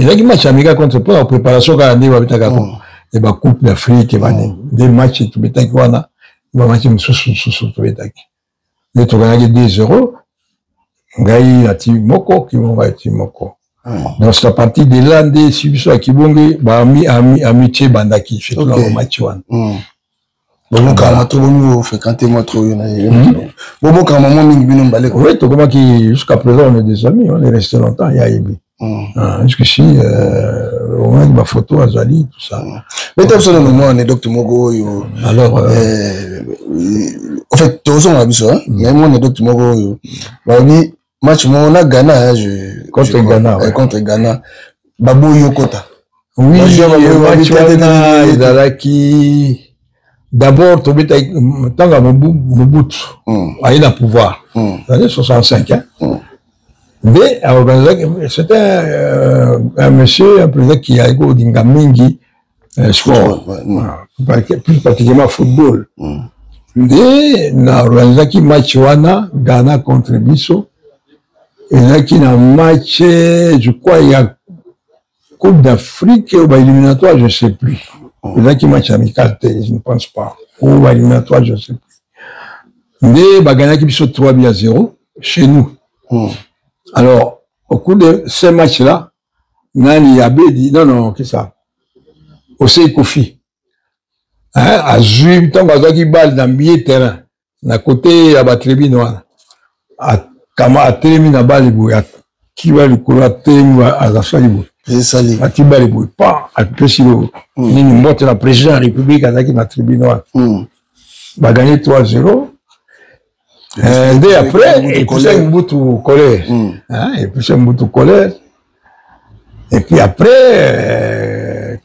y a un match amical contre pour la préparation quand on a et bah coupe d'Afrique et des matchs tu mettais quoi là, bah match sous tu mettais. Et tu gagné 10-0. Gaï a dit Moko qui va être Moko. Donc c'est à partir de là des Bissou à Kibongi bah amitié bandaki fait tout le match one. Bon quand tout le monde fréquenter moi trop bon quand maman mingi bino balé oui tout comment qui jusqu'à présent on est des amis on est resté longtemps il y a Ibi jusqu'ici on a ma photo à Zali tout ça mais t'as besoin de moi on est docteur Mogo alors en fait tous on a vu ça mais moi on est docteur Mogo bah oui match on a Ghana contre Ghana Babou Yokota oui match Ghana Izalaki. D'abord, tu as tant Mobutu, il a pouvoir. Dans les 65, hein. Mais, c'était un monsieur, un président qui a égo d'Ingamingi, sport. Plus particulièrement football. Mais, na organizaki match wana, Ghana contre Bissau. Et là, qui n'a match, je crois, il y a Coupe d'Afrique ou éliminatoire, je ne sais plus. Il y a qui match amical, je ne pense pas. Ou éliminatoire, je ne sais plus. Mais, Bagana qui sont 3-0 chez nous. Alors, au cours de ces matchs-là, Nani Abe dit, non, qu'est-ce que ça? Osei Kofi. Hein, à Zui, tant qu'on a qui balle dans le milieu terrain, à côté, à Batrebi Noir. À Kama, à Télémi, à Balibou, à qui va le couloir, à Télémi, à Zafalibou. À Tibalibou, pas, à Pessilo. Ni une motte la président de la République, à la tribune noire. Va gagner 3-0. Dès après, et puis c'est un bout de colère. Et puis c'est un bout de colère. Et puis après,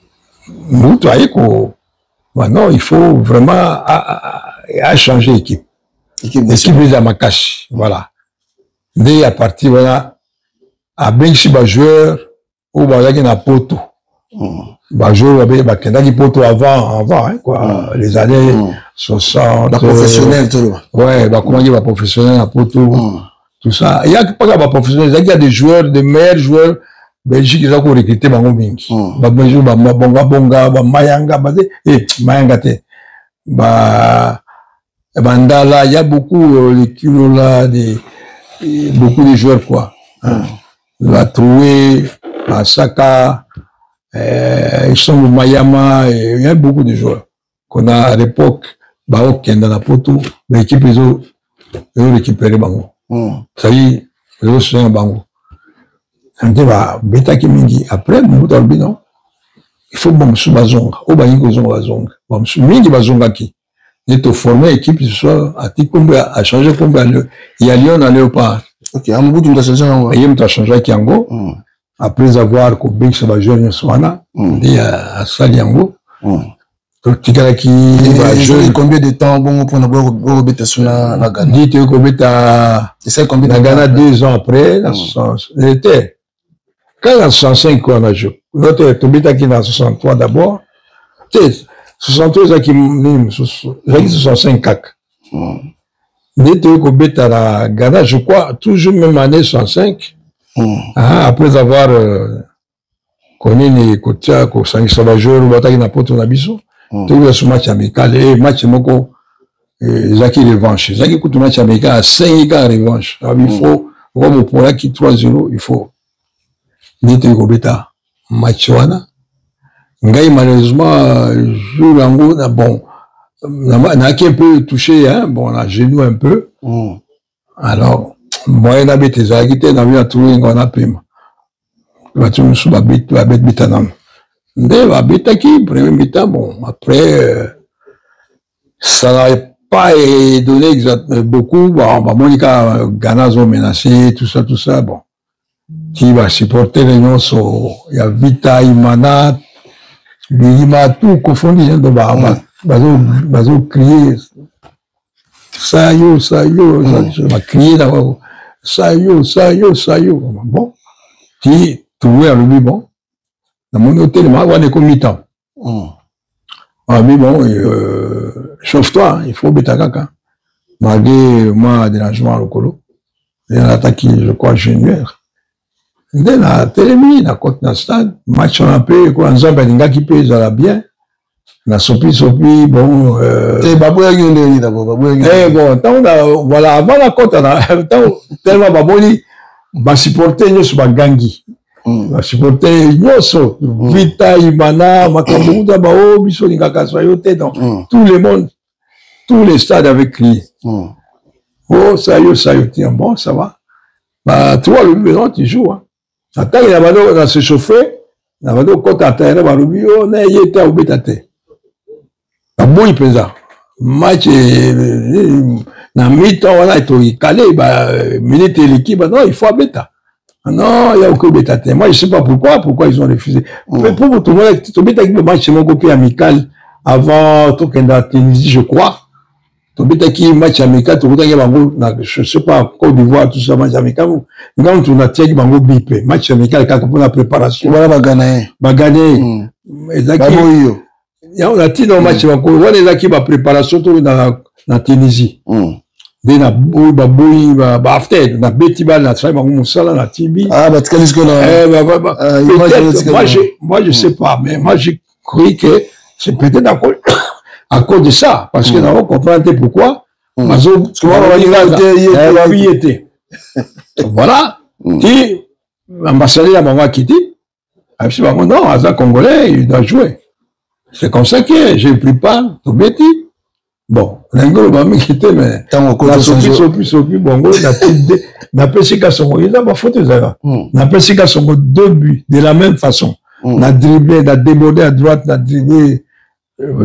nous, maintenant, il faut vraiment changer l'équipe. L'équipe de Amakashi, voilà. Dès à partir, voilà, à Benchi, joueur, ou Bazaki na Poto. Joueur, Bakendaki Poto avant, hein, quoi, les années 60. Professionnel, tout le ouais, comment dire, professionnel à Poto, tout ça. Il y a pas qu'à professionnel, il y a des joueurs, des meilleurs joueurs, Belgique, ils ont recruté Bango Mingi. Bonga, Mayanga, Mayanga te. Bandala, il y a beaucoup, les kilos là, beaucoup de joueurs, quoi. La Troué, Asaka, ils sont au Mayama, il y a beaucoup de joueurs. Qu'on a à l'époque, Baok, qui est dans la Poto, l'équipe, ils ont récupéré Bango. Ça y est, ils ont soutenu Bango. Après, non, il faut que bazonga, au bango zonga, mingi bazonga qui. Il faut former équipe, soit à changer combien il y a Lyon à Léopard. Ok, à mon bout, tu as changé en il y a changé Kiango. Après avoir coupé que ça va jouer Soana, dit à Saliango. Tu as qui va jouer combien de temps bon pour nous rebêter sur la Ghana? Dit que Kobeta, c'est combien de Ghana 2 ans après, l'été. Quand en 65, on a joué. Notre Tobita qui est en 63 d'abord. 63, qui 65 cac. Dès que Beta la Ghana, je crois, toujours même année 65, après avoir connu les Kotia, que ça va jouer, ou Bataki n'a pas ton abisso, tu vois ce match amical, et match moko, Zaki revanche. Zaki écoute le match amical à 5 gars revanche. Il faut, comme pour là qui 3-0, il faut. Dès que Beta, match wana. Ngai, malheureusement, joue l'ango, bon, n'a un peu touché, hein, bon, on a genou un peu. Alors, moi, il a bêté, ça a quitté, on a vu à trouver un gars paiement. Il va trouver sous la bête, bitanam. Dès la bête qui, premier mi-temps, bon, après, ça n'a pas donné beaucoup. Bon, Monica Ghana ont menacé, tout ça, bon. Qui va supporter les noms, il y a Vita, Imana, Lima, tout confondu, hein, donc, bazo crier, ça yo, va crier d'abord, ça yo. Bon. Qui, trouvé à l'oubli, bon. Dans mon hôtel, on va des comitants. Ah, mais bon, chauffe-toi, il faut bêta caca. Malgré moi, dérangement à l'ocolo. Il y a un attaque, je crois, junior. Dès la télévision, la côte dans le stade, match on a peu, quoi, en zambé, les qui peut, ça va bien. La sopi, bon, Babouya Guindé, d'abord, Babouya Guindé. Bon, voilà, avant la côte, tellement Baboni, va supporter, nous, sur Gangi. Va supporter, nous, Vita, Imana, Makamouda, Bao, Bisso, Ningaka, Soyote, donc, tout le monde, tous les stades avaient crié. Oh, ça y est, bon, ça va. Bah, toi, le maison, tu joues, hein. Attends, il y a dans se chauffer, il y a quand à terre, on a été au bétate. La bouille pesant. Match, na mi-temps, on a été calé, militer l'équipe, non, il faut à bêta. Non, il y a aucun bétate. Moi, je sais pas pourquoi ils ont refusé. Mais pour tout le monde, tu bêta avec le match, c'est mon copain amical, avant, tout en Tunisie, je crois. Tu bêta qui match amical, tu je sais pas, Côte d'Ivoire, tout ça, match amical, quand tu as tiré, bango bipé, match amical, quand on a préparation. Voilà, bagane. Il y a un tiré dans le match, on a qui va préparation, tout dans Tunisie. Dès na boui, after, na betiba, na travail, bango moussala, na tibi. Ah, bah, tu connais ce qu'on a. Moi, je sais pas, mais moi, j'ai cru que c'est peut-être à cause de ça, parce que on comprend pourquoi. Voilà. Qui, l'ambassadeur a maman quitté. Non, Aza Congolais, il doit jouer. C'est comme ça que j'ai pris part, tout bêti. Bon, l'Angolo m'a mis quitté, mais la sopi, bongo, n'a pas si qu'à son il a pas faute, n'a pas si qu'à son 2 buts, de la même façon. N'a dribblé, n'a débordé à droite, n'a dribblé,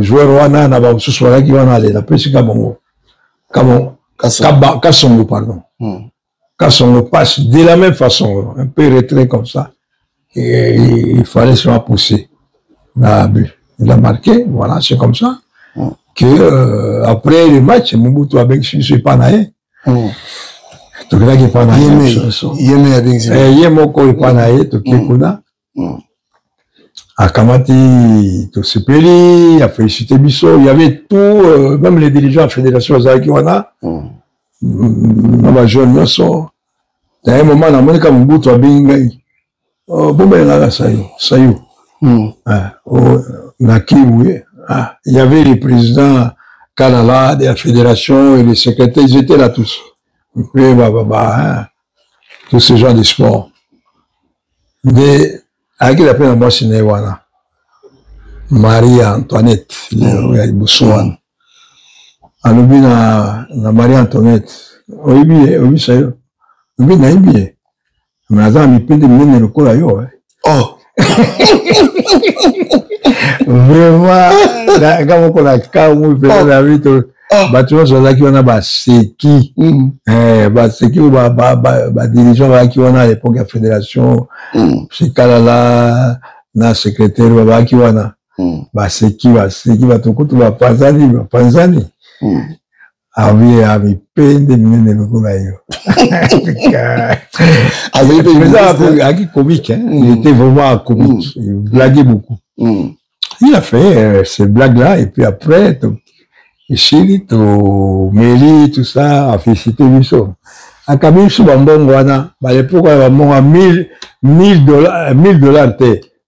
joueur Rwanda, n'a pas sous qui va aller, n'a pas si qu'à bongo. Kassongo, pardon. Kassongo passe de la même façon, un peu retrait comme ça. Et il fallait se pousser. Il a marqué, voilà, c'est comme ça. Que après le match, Mobutu avec je suis pas naé. Tu vois qu'il pas naé. Yémé avec Yémo ko pas naé, tu kuna. A Kamati, tu Sepeli, a félicité Bisso, il y avait tout, même les dirigeants de la fédération Zakiwana. Ma jeune Nassau. À un moment, on a montré comme Mobutu a bien. Oh, bon ben là, ça y est. Il y avait les présidents Kanala de la fédération et les secrétaires, ils étaient là tous. Et tous ces gens de sport. Mais, avec la peine à moi, c'est Néwana. Marie-Antoinette, le Boussoane. En oubli na Marie-Antoinette. Oui, ça y est. Oui, na ibi. Mais attends, il peut mener le coup là, yo. Oh! Vraiment, quand on a quand la vie, bâtiment sur là qui on a Seki, Seki ou dirigeant qui on a à l'époque de la fédération, c'est Kalala, na secrétaire qui on a, Seki va tout coup, tu vas Panzani. Ah oui, avec peine de mener le coup là. Avec comique, hein. Il était vraiment comique. Il blaguait beaucoup. Il a fait ces blagues-là, et puis après, ici, Méli, tout ça, a félicité Bisso. À Kabine, sous Bambongwana, à l'époque, il y avait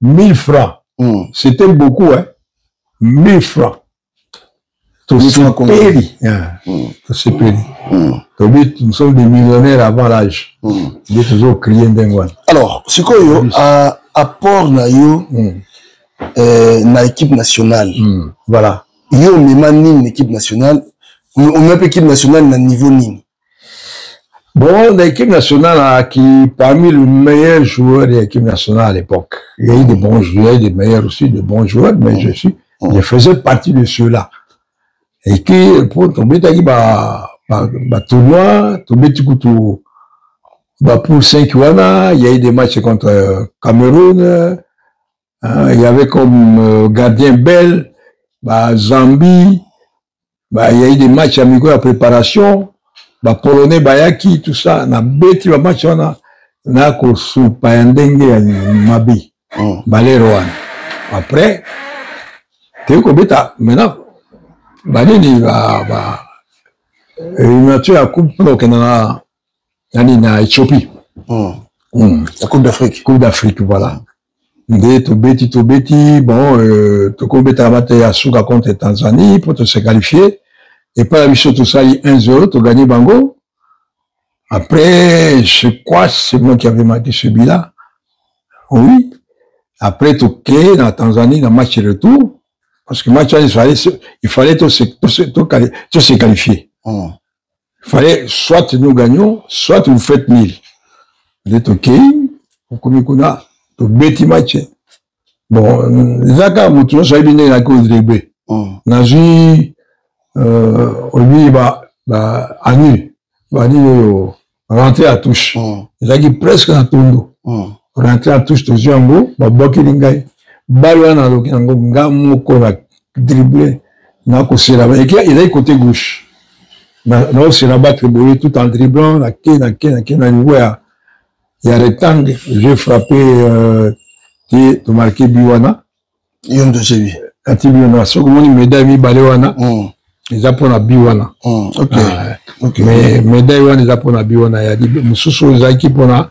1000 francs. C'était beaucoup, hein. 1000 francs. Tout c'est péri. Nous sommes des millionnaires avant l'âge. Il est toujours crié d'Engwan. Alors, c'est quoi, apport na yo, na équipe nationale. Voilà. Yo, même une équipe nationale, on met équipe nationale na niveau nini. Bon, l'équipe nationale, qui, parmi les meilleurs joueurs de l'équipe nationale à l'époque, il y a eu des bons joueurs, des meilleurs aussi, de bons joueurs, mais je faisais partie de ceux-là. Et que pour tomber tournoi, tomber pour 5 wana, il y a eu des matchs contre Cameroun, il y avait comme gardien Bell, Zambie, il y a eu des matchs amicaux à préparation, Polonais Bayaki, tout ça, na beti ba match wana na ko supa ndenge ya mabi. Balero après tu ko beta maintenant banini éliminatoire à coupe na Éthiopie. La Coupe d'Afrique. Coupe d'Afrique, voilà. Nde to beti bon to ko beta mate ya suka contre Tanzanie pour se qualifier et par la mission tout ça 1-0 to gagner bango. Après je crois c'est moi qui avais marqué celui-là. Oui. Après tout dans la Tanzanie dans match retour parce que match il fallait se qualifier. Il fallait soit nous gagnons soit vous faites 1000. Vous êtes OK comme kuna to beti match. Bon zaka mutu so ibine na cause de B. Nazi lui annule rentrer à touche. Zaki presque na tondo. Rentrer à touche to jango boki lingai. Balwa na lokango ngamoko na dribbler na ko sera et il est côté gauche. Non, c'est la battre tout en dribblant na niveau il y a rectangle, j'ai frappé de marquer Biwana. Yon de chez lui. Ati Biwana, so comme on médaille mi Balewana. Ils apprennent à Biwana. OK. Mais médaille wana ils apprennent à Biwana, il y a dit mususu zaki pona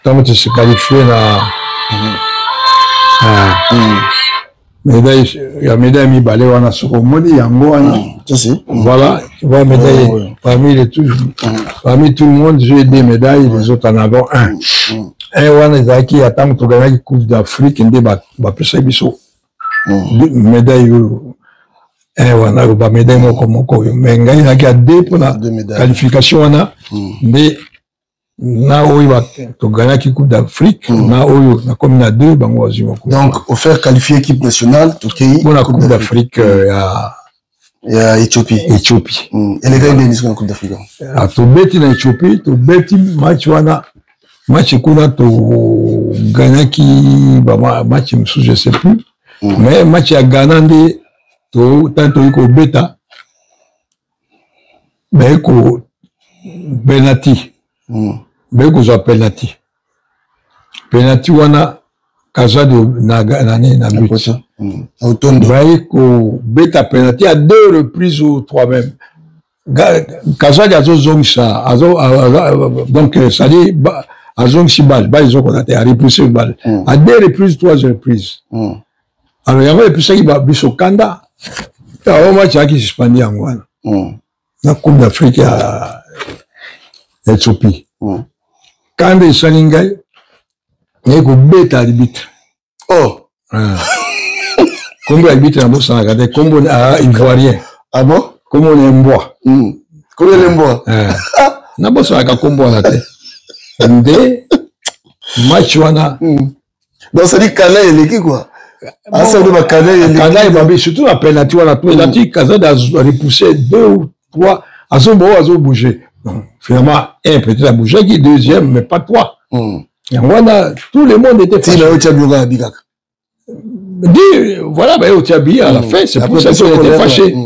tant que se qualifier na médaille il y a médaille mi Balewana so comme on yango wana. Voilà, voilà médaille parmi tout le monde, j'ai des médailles, les autres en avons un. Un wana zaki attend to gagner Coupe d'Afrique ndé ba pesa biso. Médaille un wana ba médaille moko mais ngai zaki a deux pour la qualification wana mais na oyo ba to gagner Coupe d'Afrique na oyo na comme na deux bango azimo. Donc au faire qualifier équipe nationale to pour la Coupe d'Afrique il y a Éthiopie. Et les gars ils disent en Coupe d'Afrique. Ah, to beti na Éthiopie, to beti match wana. Match kuna to Ghana qui match je sais plus. Mais match à Ghana ndi to tanto iko beta. Mais ko penalty. Mais ko za penalty. Penalty wana kaza de na but. Ko beta penalty à 2 reprises ou 3 même. Kaza azo zongsa donc ça dit azongsi balle ils ont a repoussé une balle à 2 reprises 3 reprises. Alors il y avait plus ça qui va biso kanda au match qui suspendu en Ghana na Coupe d'Afrique à Éthiopie. Kanda salingai et ko beta arbitre. Combo arbitre na bossa na gade combo ivoirien. Ah bon? Comment on aime bois? Comment on aime bois? Na bossa na combo na te. Ndé match wana. Donc ça dit Kala et l'équipe quoi. Ah ça dit Kala et l'équipe. Kala et Babi surtout la penalty wana penalty Kaza a repoussé 2 ou 3 azo bouger. Finalement un peut-être a bougé qui deuxième mais pas 3. Et wana tout le monde était fâché. Voilà, bah, au Tiabi, à la fin, c'est pour ça qu'on était fâchés.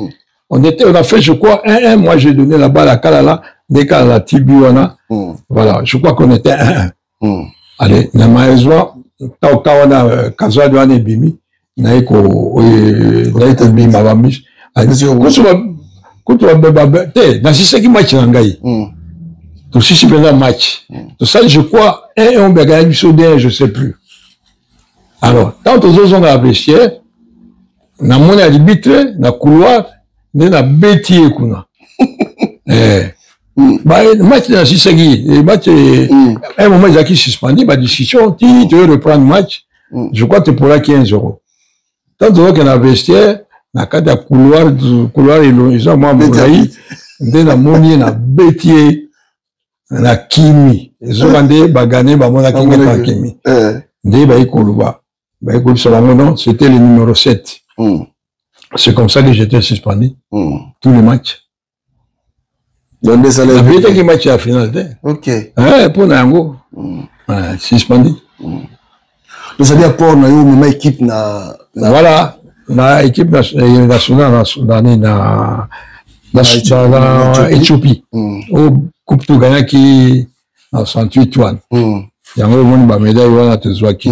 On a fait, je crois, 1-1. Moi, j'ai donné la balle à Kalala, dès qu'à la Tibiwana. Voilà, je crois qu'on était 1-1. Allez, na maïzwa, Taokawana, Kazadouane Bimi, Naiko, Bimi, Mavamis. Quand dans ce qui match Nangaï, tout si c'est un match. Tout ça, je crois, 1-1, on va gagner du Sodin, je sais plus. Alors, tant aux autres, on a vestiaire, na mon arbitre, na couloir, na bêtier, kuna. Match dans le match, un moment, ils ont suspendu, décision, tu veux reprendre le match, je crois que tu pourras 15 €. Tant aux autres, on a vestiaire, na kada couloir, ils ont moi, Mouraï, na moni, na bêtier, na kimi. Ils ont gagné, gagné, mona kimi, na kimi. Ndé, koluba. Non, c'était le numéro 7. C'est comme ça que j'étais suspendu. Tous les matchs. Donc, des salaires. La vérité qui match à la finale. Ok. Pour Nango. Suspendu. Donc, ça veut dire pour nous, même équipe na. Voilà. Na équipe nationale dans Éthiopie. Au Coupe tout Ghana qui en 108 one. Il y a une médaille wana tezwaki.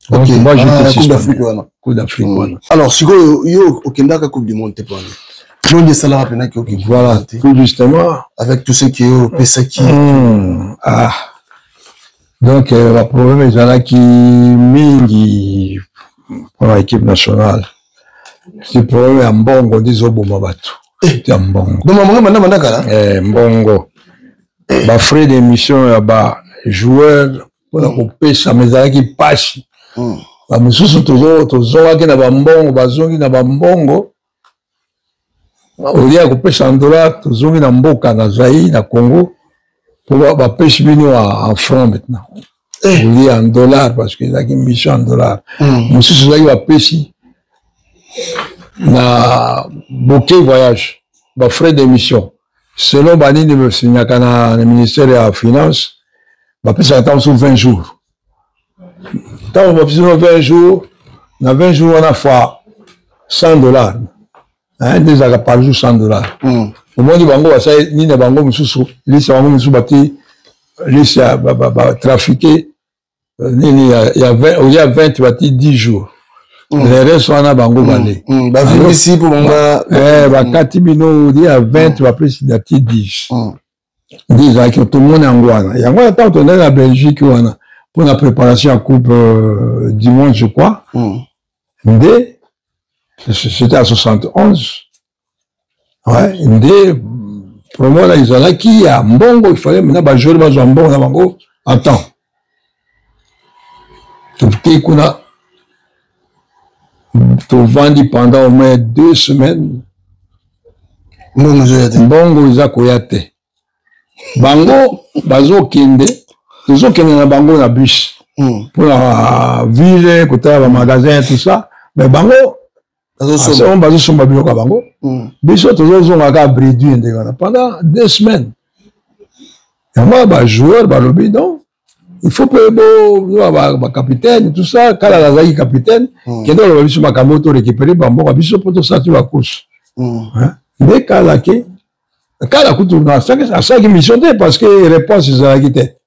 Donc moi j'étais suspendu. Coupe d'Afrique. Alors si yo okendaka Coupe du monde te pas. Donc des salaires pena qui ok. Voilà, tout justement avec tout ce qui est au Pesaki. Donc le problème est là qui mingi pour l'équipe nationale. C'est le problème à Mbongo des Obomabatu. C'est à Mbongo. Donc Mbongo maintenant mandaka là. Mbongo. Ba frais d'émission ba joueur pour la pêche mais ça qui passe. Ba mususu tozo ki na ba Mbongo bazongi na ba Mbongo. Olia ko pêche en dollar tozongi na mboka na Zaïre na Congo pour ba pêche bino en francs maintenant. Olia en dollars parce que ça qui mission en dollars. Mususu za ki ba pêche na bouquet voyage ba frais d'émission. Selon Bani de Signakana, le ministère de la Finance, bah, puis ça attend sur 20 jours. Quand on va sur 20 jours, dans 20 jours, on a fois $100. Hein, déjà par jour $100. Au moins, du bango, ça, ni de bango, moussou, il y a bango, moussou, bâti, il y a trafiqué, il y a 20, bâti 10 jours. Les restes sont à bango balé. Bah, venez ici pour mon gars. Bah, Katibino, il y a 20, tu vas plus, il y a 10. 10 ans que tout le monde est en Guana. Il y a un temps, on est à Belgique, pour la préparation à Coupe du Monde, je crois. C'était à 71. Ouais, pour moi, là, ils ont là qui a Mbongo, il fallait maintenant, jouer le Mbongo, na Mbongo, attends. Tout petit qu'on a. Tu vendu pendant au moins 2 semaines. Mbongo iza koyate. Bango, bazo kende. Tozo kende na bango na bus. Pour la ville, côté la magasin, tout ça. Mais bango, bazo somba biloko bango. Biso tozo zonga ka bridu ndengana pendant 2 semaines. Et moi, joueur, lobby, non. Il faut que le capitaine, tout ça, quand la Zaïre capitaine, qui est dans le biso makamoto récupéré, bambo, biso poto sortir la course. Mais quand la couture, ça, ça qui mission parce que réponse c'est la guité.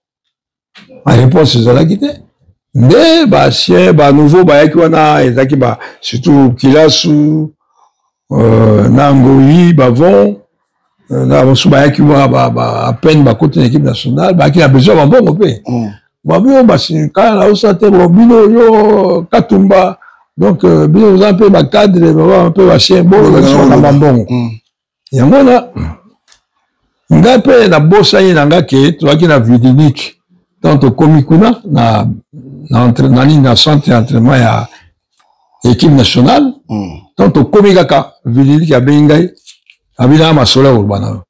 La réponse c'est la guité. Mais, nouveau, surtout, Kilasu, Nangoyi, Bavon, à peine, côté de l'équipe nationale, qui a besoin d'un bon pays. Quand la santé, Bino, yo, Katumba, donc, Bino, un peu ma cadre, un peu ma chien, bon, bon. Et moi, là, nga pe na bossa yi nanga ke, tu qui na Vidinique, tant au Komikuna, na centre d'entraînement ya équipe nationale, tant au Komikaka, Vidinique ya Bengai, abina masola urbana.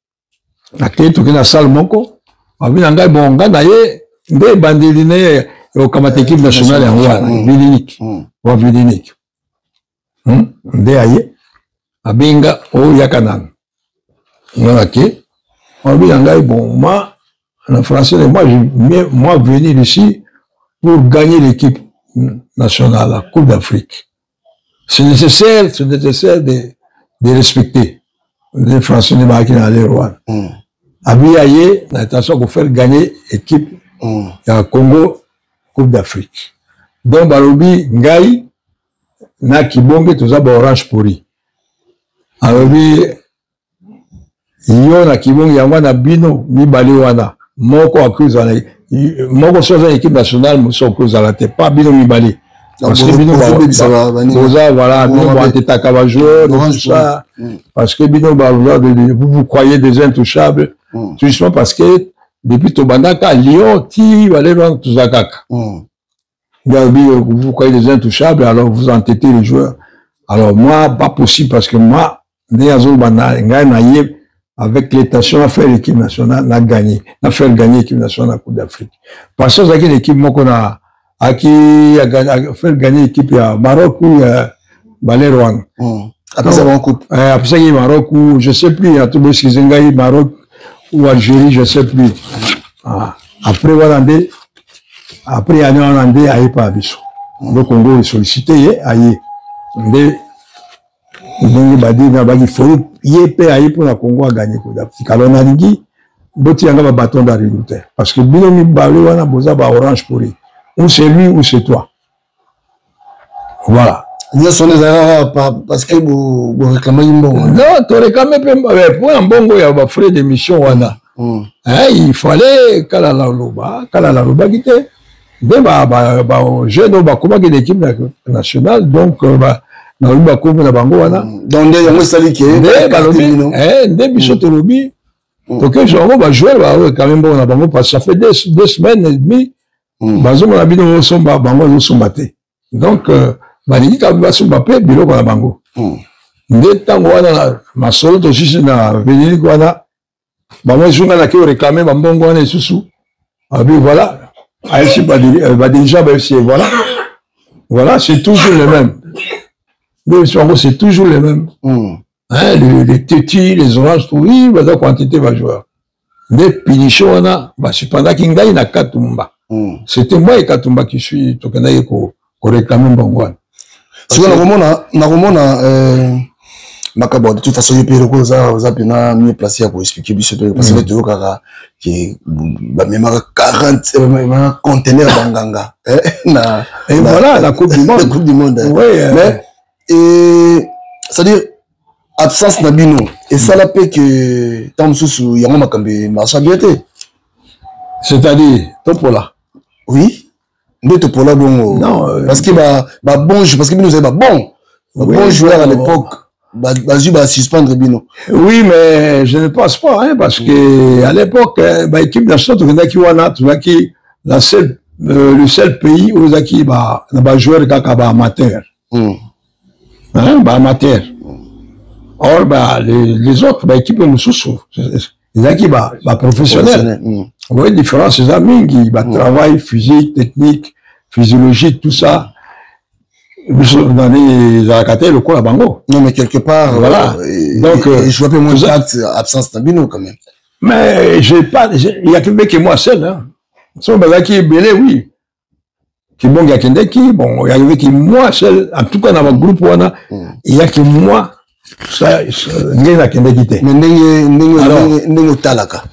Na ke tu na salle moko, abina ngai bonga na ye, nde bandeline au kamata équipe nationale ya wana, Vidinique, wa Vidinique. Nde aye, abinga o yakanan. Voilà que, on dit bon, moi, en français, moi, venir ici pour gagner l'équipe nationale, la Coupe d'Afrique. C'est nécessaire de respecter. Les Français ne marquent dans les rois. Abiyaye, l'intention de faire gagner l'équipe de Congo, Coupe d'Afrique. Donc, Barobi, Ngaï, na Kibonge, tout ça, orange pourri. Alors, yo na kibongi yango na bino mibali wana moko akuza na moko soza équipe nationale muso akuza la te pas bino mibali parce que bino boza voilà bino batetaka ba joueurs tout ça parce que bino vous croyez des intouchables tout simplement parce que depuis tobandaka Lyon ti balé loin tout ça kaka vous croyez des intouchables alors vous entêtez les joueurs alors moi pas possible parce que moi néazo bana ngai na yé avec l'intention à faire l'équipe nationale, à faire gagner l'équipe nationale à la Coupe d'Afrique. Parce que l'équipe Mokona a faire gagner l'équipe à Maroc ou à Balerwan. Après ça, on coupe. Après ça, il y a Maroc ou je sais plus, à tout le monde, Maroc ou Algérie, je sais plus. Après, voilà, après, il y a un Hollandais à Epabiso. Le Congo est sollicité, aïe. Donc, il faut y pour le Congo à gagner. Alors, on a dit, il y a un bâton d'arrivée. Parce que Bilomi Balou, on a besoin d'orange pour lui. Ou c'est lui ou c'est toi. Voilà. Parce que vous réclamez un bon. Non, tu réclames pour un bon, il y a des frais d'émission. Il fallait Kalalalouba qui était. Je n'ai pas l'équipe nationale, donc, dans le Bakoum, la Bango, donc, il y a un sali qui est. Donc, je jouer quand même bon, parce que ça fait 2 semaines et demie. Bazou, on a bien au son Bango, nous sommes battés. Donc, Baniki, quand on va se battre, bilo, on a Bango. Dès temps, on a ma solo, aussi, na venir, on a. Moi, je vais réclamer, Bango, on est sous. Voilà. Déjà, voilà, c'est toujours le même. C'est toujours les mêmes. Les tétis, les oranges, tout, oui, la quantité de joueurs. Des punitions, on a, c'est pendant qu'il y a Katumba. C'était moi et Katumba qui suis, tout le monde qui réclame Bangouane. Si on a Macabo, de toute façon, il y a des gens mieux placés pour expliquer, parce que toujours qui même 40 conteneurs d'Anganga. Et voilà, la Coupe du Monde. La Coupe du Monde. Mais, c'est-à-dire, absence d'Abino. Et ça l'a fait que, tant que il y a un marché à bien. C'est-à-dire, Topola. Oui. Mais Topola, bon. Non. Parce qu'il va bon, parce qu'il nous est bon. Bon joueur à l'époque. Bazu va suspendre Bino. Oui, mais je ne pense pas, hein, parce que à l'époque, l'équipe nationale, le seul pays où il y a joueur amateur. Hein, amateur. Or, les autres, l'équipe nous souffre. Les équipes professionnelles. Vous voyez, la différence, c'est ça, travail physique, technique, physiologique, tout ça. Dans les Arakaté, le coup à Bango. Non, mais quelque part, voilà. Donc, je vois pas moins d'absence d'Abino quand même. Mais j'ai pas, il y a que moi seul, hein. Son bazar qui est belé, oui. Qui bon, il y a qui, bon, il y a qui moi seul, en tout cas dans mon groupe, il y a que moi, ça, il y a qui était. Mais n'est talaka.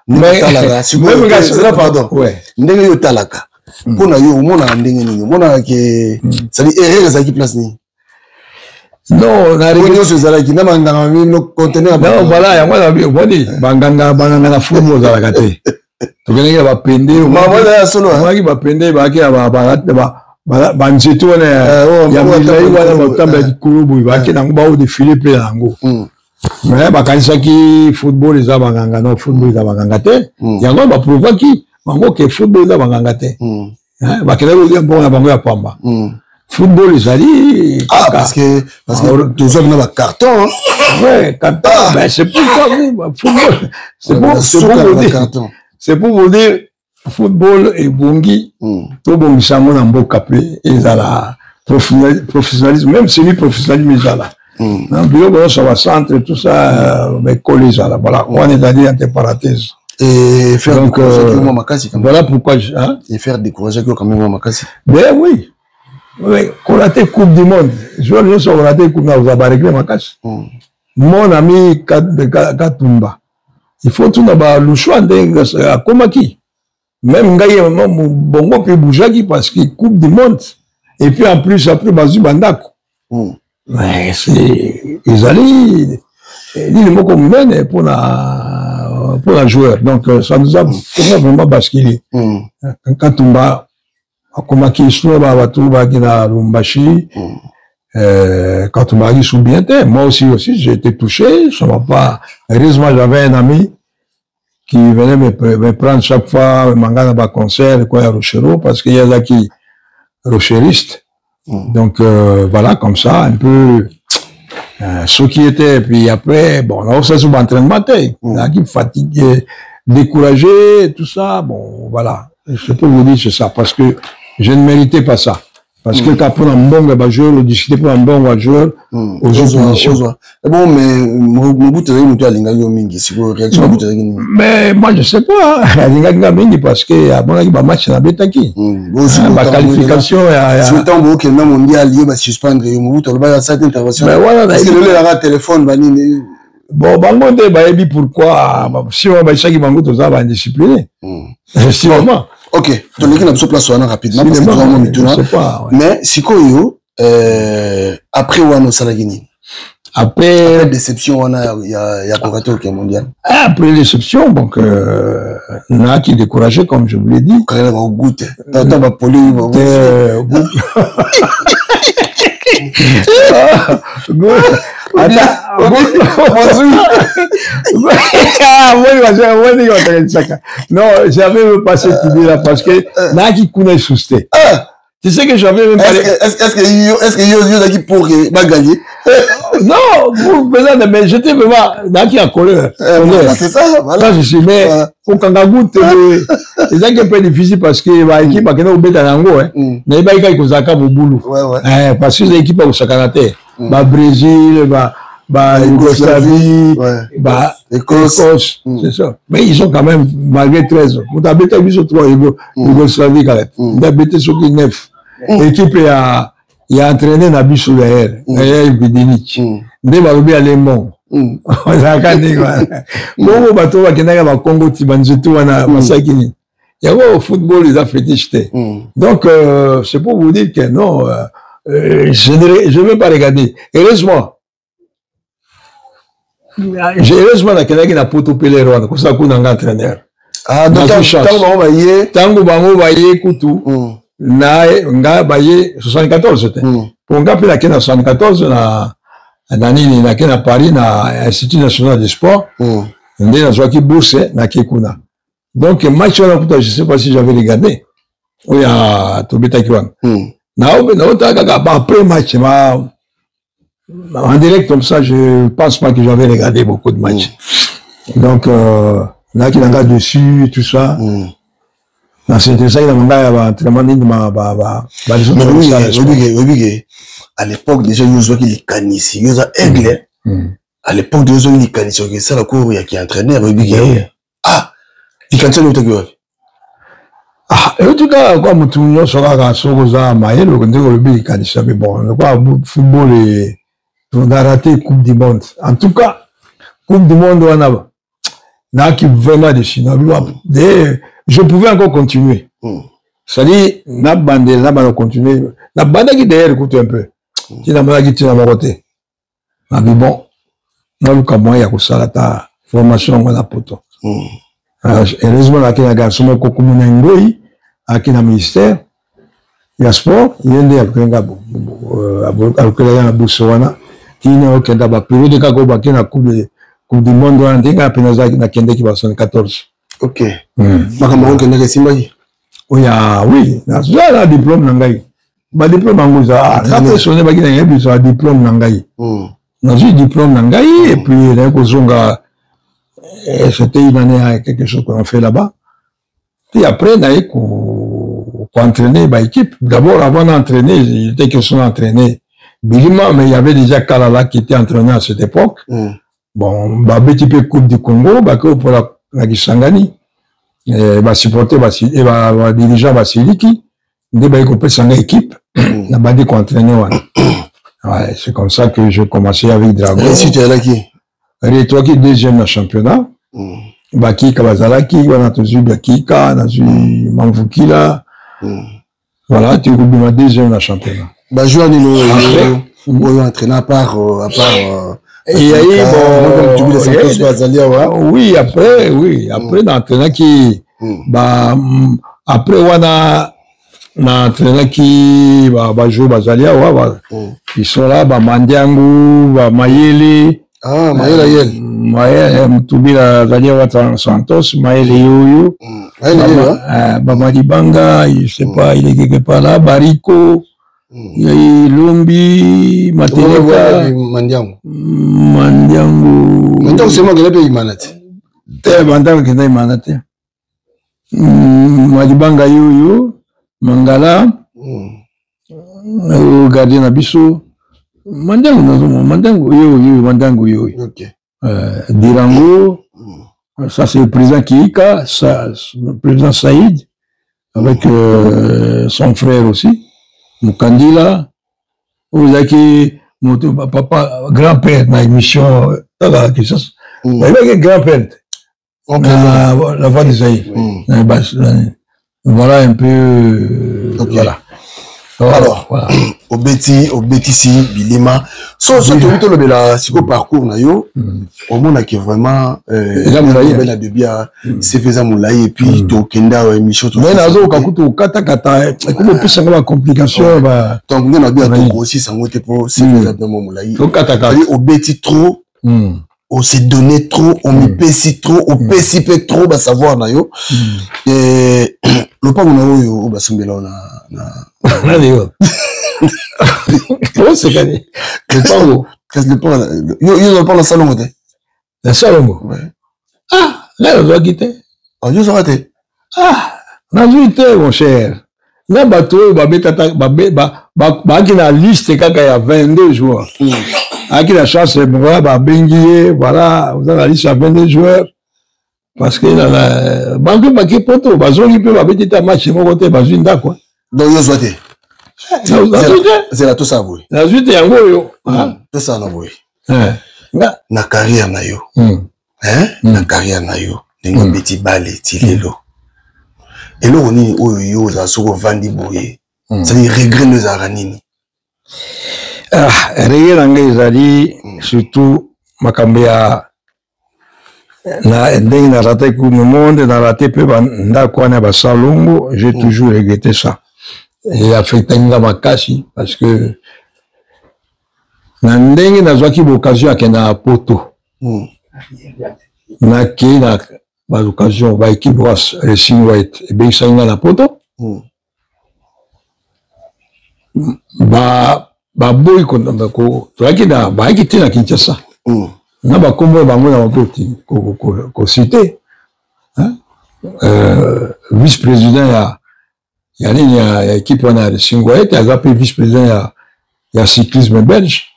Mais, pardon. Ouais. N'est talaka. Pour na yo mona ndenge nini mona ke ça dit erreur ça qui place ni non na réunion ce zala qui na manganga no conteneur non voilà ya mwana bi boni banganga na fumo za la kate to kenenge ba pende mama ya solo maki ba pende ba ke ba nzeto na ya milai wana batamba dikurubu ba ke nango ba o défiler pe nango mais ba kanisa ki football za banganga no football za banganga te yango ba prouver ki bango ke football da banganga te bakela ko bon na bango ya pamba football ezali parce que tous hommes na carton ouais carton ben c'est pourquoi football c'est pour vous dire football et bongi to bongisa mo na mboka pe ezala professionnalisme même semi professionnalisme ezala biloko ça va centre tout ça mais coller ezala voilà on est allé entre parenthèses. Et faire donc, voilà pourquoi et faire décourager quand même Makassi. Ben oui. Oui, qu'on a été Coupe du Monde. Je veux dire, on a été Coupe du Monde, vous avez réglé Makassi. Mon ami Katumba. Il faut tout d'abord le choix de Komaki. Même Ngaye, bon, peut bouger parce qu'il Coupe du Monde. Et puis en plus, après, Bazu Bandako. Mais c'est. Ils allaient. Ils m'ont comme pour la joueur. Donc, ça nous a vraiment basculé. Quand on va, comme à qui soit, à Lumbashi, quand on m'a dit sous bien, moi aussi, j'ai été touché. Ça va pas. Heureusement, j'avais un ami qui venait me prendre chaque fois, mangana ba concert, quoi, à Rochero, parce qu'il y a qui rocheriste. Donc, voilà, comme ça, un peu, ce qui était, puis après, bon, là, ça sous entraînement, là, qui fatigué, découragé, tout ça, bon, voilà. Je peux vous dire, c'est ça, parce que je ne méritais pas ça. Parce que quand on a un bon joueur, on discute pour un bon joueur aux autres conditions. Bon, mais Mobutu a linga yo mingi, c'est quoi réaction Mobutu? Mais moi je sais pas, linga mingi parce que à mon avis ba match na betaki. Ba qualification si tant beau que non mondial il va suspendre Mobutu le ba cette intervention. Mais voilà, parce que le la téléphone banini. Bon, bango de ba ebi pourquoi si on va chaque bango toza ba indiscipliné. Si vraiment. Ok, tu l'équipe n'a pas place rapidement parce que tu vas m'en mais si quoi après Wano Salagini. Après déception, on a il y a Korato qui est mondial. Après déception, donc on a qui découragé comme je vous l'ai dit. Quand même au goût, t'entends ma poli, non, j'avais même passé cette idée là parce que n'a qui connaît sousté. Tu sais que j'avais même parlé. Est-ce que yo qui pour gagner? Non, vous faisant mais j'étais vraiment n'a qui a colère. C'est ça, voilà. Je suis mais pour Kangagou c'est ça qui est un peu difficile parce que la équipe a qu'elle au bêta nango hein. Mais il y a qui zaka boulou. Parce que l'équipe au Sakanate, ba Brésil, ba Yougoslavie, ba Écosse, c'est ça. Mais ils sont quand même malgré 13. Vous avez bêta 8 3 Yougoslavie quand même. Vous avez bêta sur 9. L'équipe il a entraîné Nabiso derrière, Bidinic. Nde balobi allemand. On a gagné quoi. Bon bateau va kenaka ba Congo Tibanzetu wana masakini. Il y a au football ils a fétiché. Donc c'est pour vous dire que non je ne vais pas regarder. Heureusement la kenaki na poto pele Rwanda ko sa kuna entraîneur. Ah donc tango bango baye kutu. Na nga baye 74 c'était pour nga pe la kena 74 na nini na kena Paris na Institut National des Sports ndé na zwaki bourse na kekuna donc match on a je sais pas si j'avais regardé ou ya tobeta kiwan na otaka après match en direct comme ça je pense pas que j'avais regardé beaucoup de matchs donc là qui n'a dessus tout ça. C'est ça, il a à l'époque, déjà, nous avons les canisses, nous avons aigle. À l'époque, nous avons les canisses, c'est la cour, il y a qui est entraîneur, ah, il canne le temps. Ah, en tout cas, comme tout le monde sera à Sogoza, Maël, on dit le canisses, mais bon, le football est, on a raté Coupe du Monde. En tout cas, Coupe du Monde, on a qui vraiment des Chinois, je pouvais encore continuer. C'est-à-dire, na bande continuer. Na bande qui derrière écoute un peu. Qui n'a pas qui mon côté. Mais bon, moi le camoin il y a que ça la ta formation on a poto. Heureusement là qu'il y a garçon ko komuna ngoi aki na ministère ya sport yende akenga abukelanga na busowana kina okenda ba période ka ko ba kina coupe du monde on ndinga penaza na kende ki ba 74. Ok. Makambo que n'a Simba. Oui, oui. J'ai un diplôme nangai. Ba diplôme angoza. Après sonné ba kina yebi so diplôme nangai. J'ai diplôme nangai et puis là kozonga c'était une année quelque chose qu'on a fait là-bas. Puis après d'ailleurs qu'on entraîner ba équipe. D'abord avant d'entraîner, il était question d'entraîner Bilima mais il y avait déjà Kalala qui était entraîneur à cette époque. Bon, ba petit peu Coupe du Congo, ba que pour la Kisangani, va supporter et va diriger Vasiliki, de va écouper son équipe, n'a pas dit qu'on entraînait. Ouais, c'est comme ça que j'ai commencé avec Dragon. Et si tu es là qui? Toi qui deuxième dans le championnat, Baki Kabazalaki, on a toujours Bakika, on a toujours Mamvukila. Voilà, tu es ma deuxième dans le championnat. Bah, joueur nous entraîné à part, et il y a eu, oui, après, l'entraîneur qui, après, on a l'entraîneur qui, jouer Bazalia, ils sont là, Mandiangu, Mayele. Ah, Mayele, Mayele, Mtubila, Zalia, Santos, Mayele, Yoyo. Madibanga, je sais pas, il est quelque part là, Bariko. Il y a eu Lumbi, Mateneka, Mandiangu, c'est moi qui l'ai payé Manate. Mandiangu qui l'ai Manate. Madibanga Yoyo, Mangala, gardien Nabiso. Mandango, yo. Ok. Dirango, ça c'est le président Kika, le président Saïd, avec son frère aussi, Mukandila, papa, grand-père dans l'émission, il y avait grand-père, la voix de Saïd. Voilà un peu, voilà. Alors, voilà. Au Betty Bilima. Sans ce que tu as le parcours, au monde qui est vraiment, la debia, c'est faisant moulaï, et puis, tu kenda, émission, tout ça. Mais, nazo, kakuto, kata, comme plus, ça va complication, bah. Donc, on a bien, donc, aussi, ça m'a été pour, c'est faisant moulaï. Au Betty trop, on s'est donné trop, on me pessi trop, on pessi trop, bah, savoir, nayo. Et, le pas, on a eu, au Bassambela, on a, oh, c'est gagné. Le pango. Qu'est-ce que le pango? Ils ont pas le salon, t'es? Le salon? Ouais. Ah, là, on doit quitter. Ah, ils ont raté. Ah, on a vu, mon cher. Là, bateau, qui na liste, quand il y a 22 joueurs. Qui la chance, bengier, voilà, vous avez la liste à 22 joueurs. Parce que, banque, poto, bazon, peut, petit match, mon côté, bazinda, quoi. Donc, ils ont raté. C'est la tout ça, oui. La suite est en haut. Tout ça, non, oui. Na carrière, na yo. Na carrière, na yo. Nengo petit balé, tilelo. Et là, on est au yo, ça se vandi bouillé. C'est-à-dire, regret nous a ranini. Ah, regret n'angé zali, surtout, makambia, na ndenge na raté coup le monde, na raté peu, nda kwa na basalongo, j'ai toujours regretté ça. Et affecté nga makasi parce que na ndenge nazwaki l'occasion akenda poto na ki na ba occasion ba équipe Racing White et bien ça na poto ba boy ko toaki na ba kiti na Kinshasa na ba kombo bango na mapoti ko cité vice-président il y a une équipe on a Racing White, il y a vice-président, il y a cyclisme belge.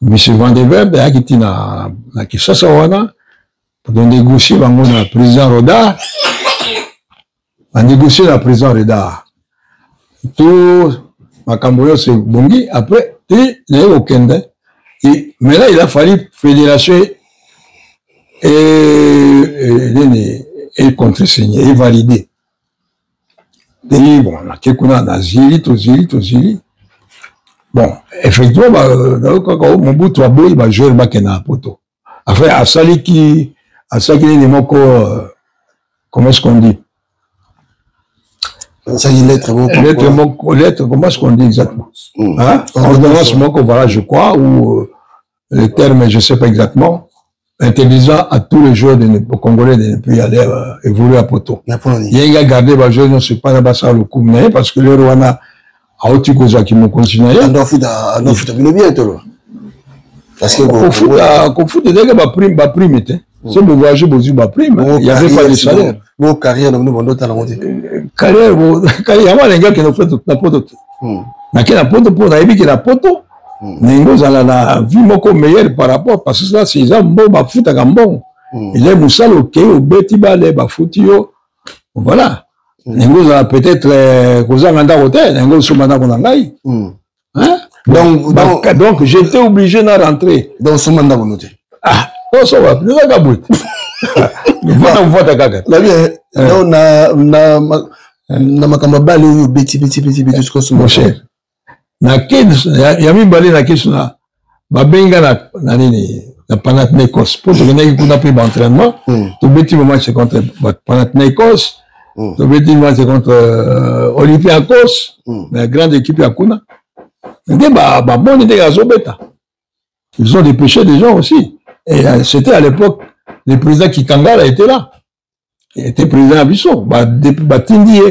Monsieur Van der Werf, il y a qui était na Kinshasa wana pour négocier bango na président Rodar. On négocier la président Rodar. Tout makambo c'est bongi après il y a aucun et mais là il a fallu fédération et contresigner et valider. Et bon, on a zili. Bon, effectivement, mon bout de boy, bah, jouer le bac na poto. Après, à Sali qui est moko, comment est-ce qu'on dit? Ça y est, lettre, comment est-ce qu'on dit exactement? Hein? Ordonnance moko, voilà, je crois, ou le terme, je sais pas exactement. Intelligent à tous les joueurs congolais de ne plus aller évoluer à poto. Il y a gardé les joueurs, ne sont pas dans le coup, parce que le Rwanda a aussi causé qui m'ont continué. On doit faire bien, toi. Parce que au foot, il y a des primes. Si vous voyagez, vous avez prime. Il n'y avait pas de salaire. Vos carrières, nous avons d'autres à la montée. Carrière, il y a des gars qui ont fait la poto. Mais qui a la poto pour la poto. Nengo zala la vie moko meilleure par rapport parce que là c'est ça bon ba futa gambon il est moussal ok au beti balé ba futio voilà nengo zala peut-être koza nganda hotel nengo somana konangai hein donc j'étais obligé de rentrer dans ce mandat noté ah on ça va plus la gabout on voit ta gaga la bien na makamba balé au beti jusqu'au mon cher na kids ya mibale na kids na babenga na nini na Panathinaikos pour que kuna pris entraînement to beti match contre Panathinaikos to beti match contre Olympiakos la grande équipe ya kuna ndé ba bon ndé ya zobeta ils ont dépêché des gens aussi et c'était à l'époque le président Kikangala était là il était président Abisso ba tindi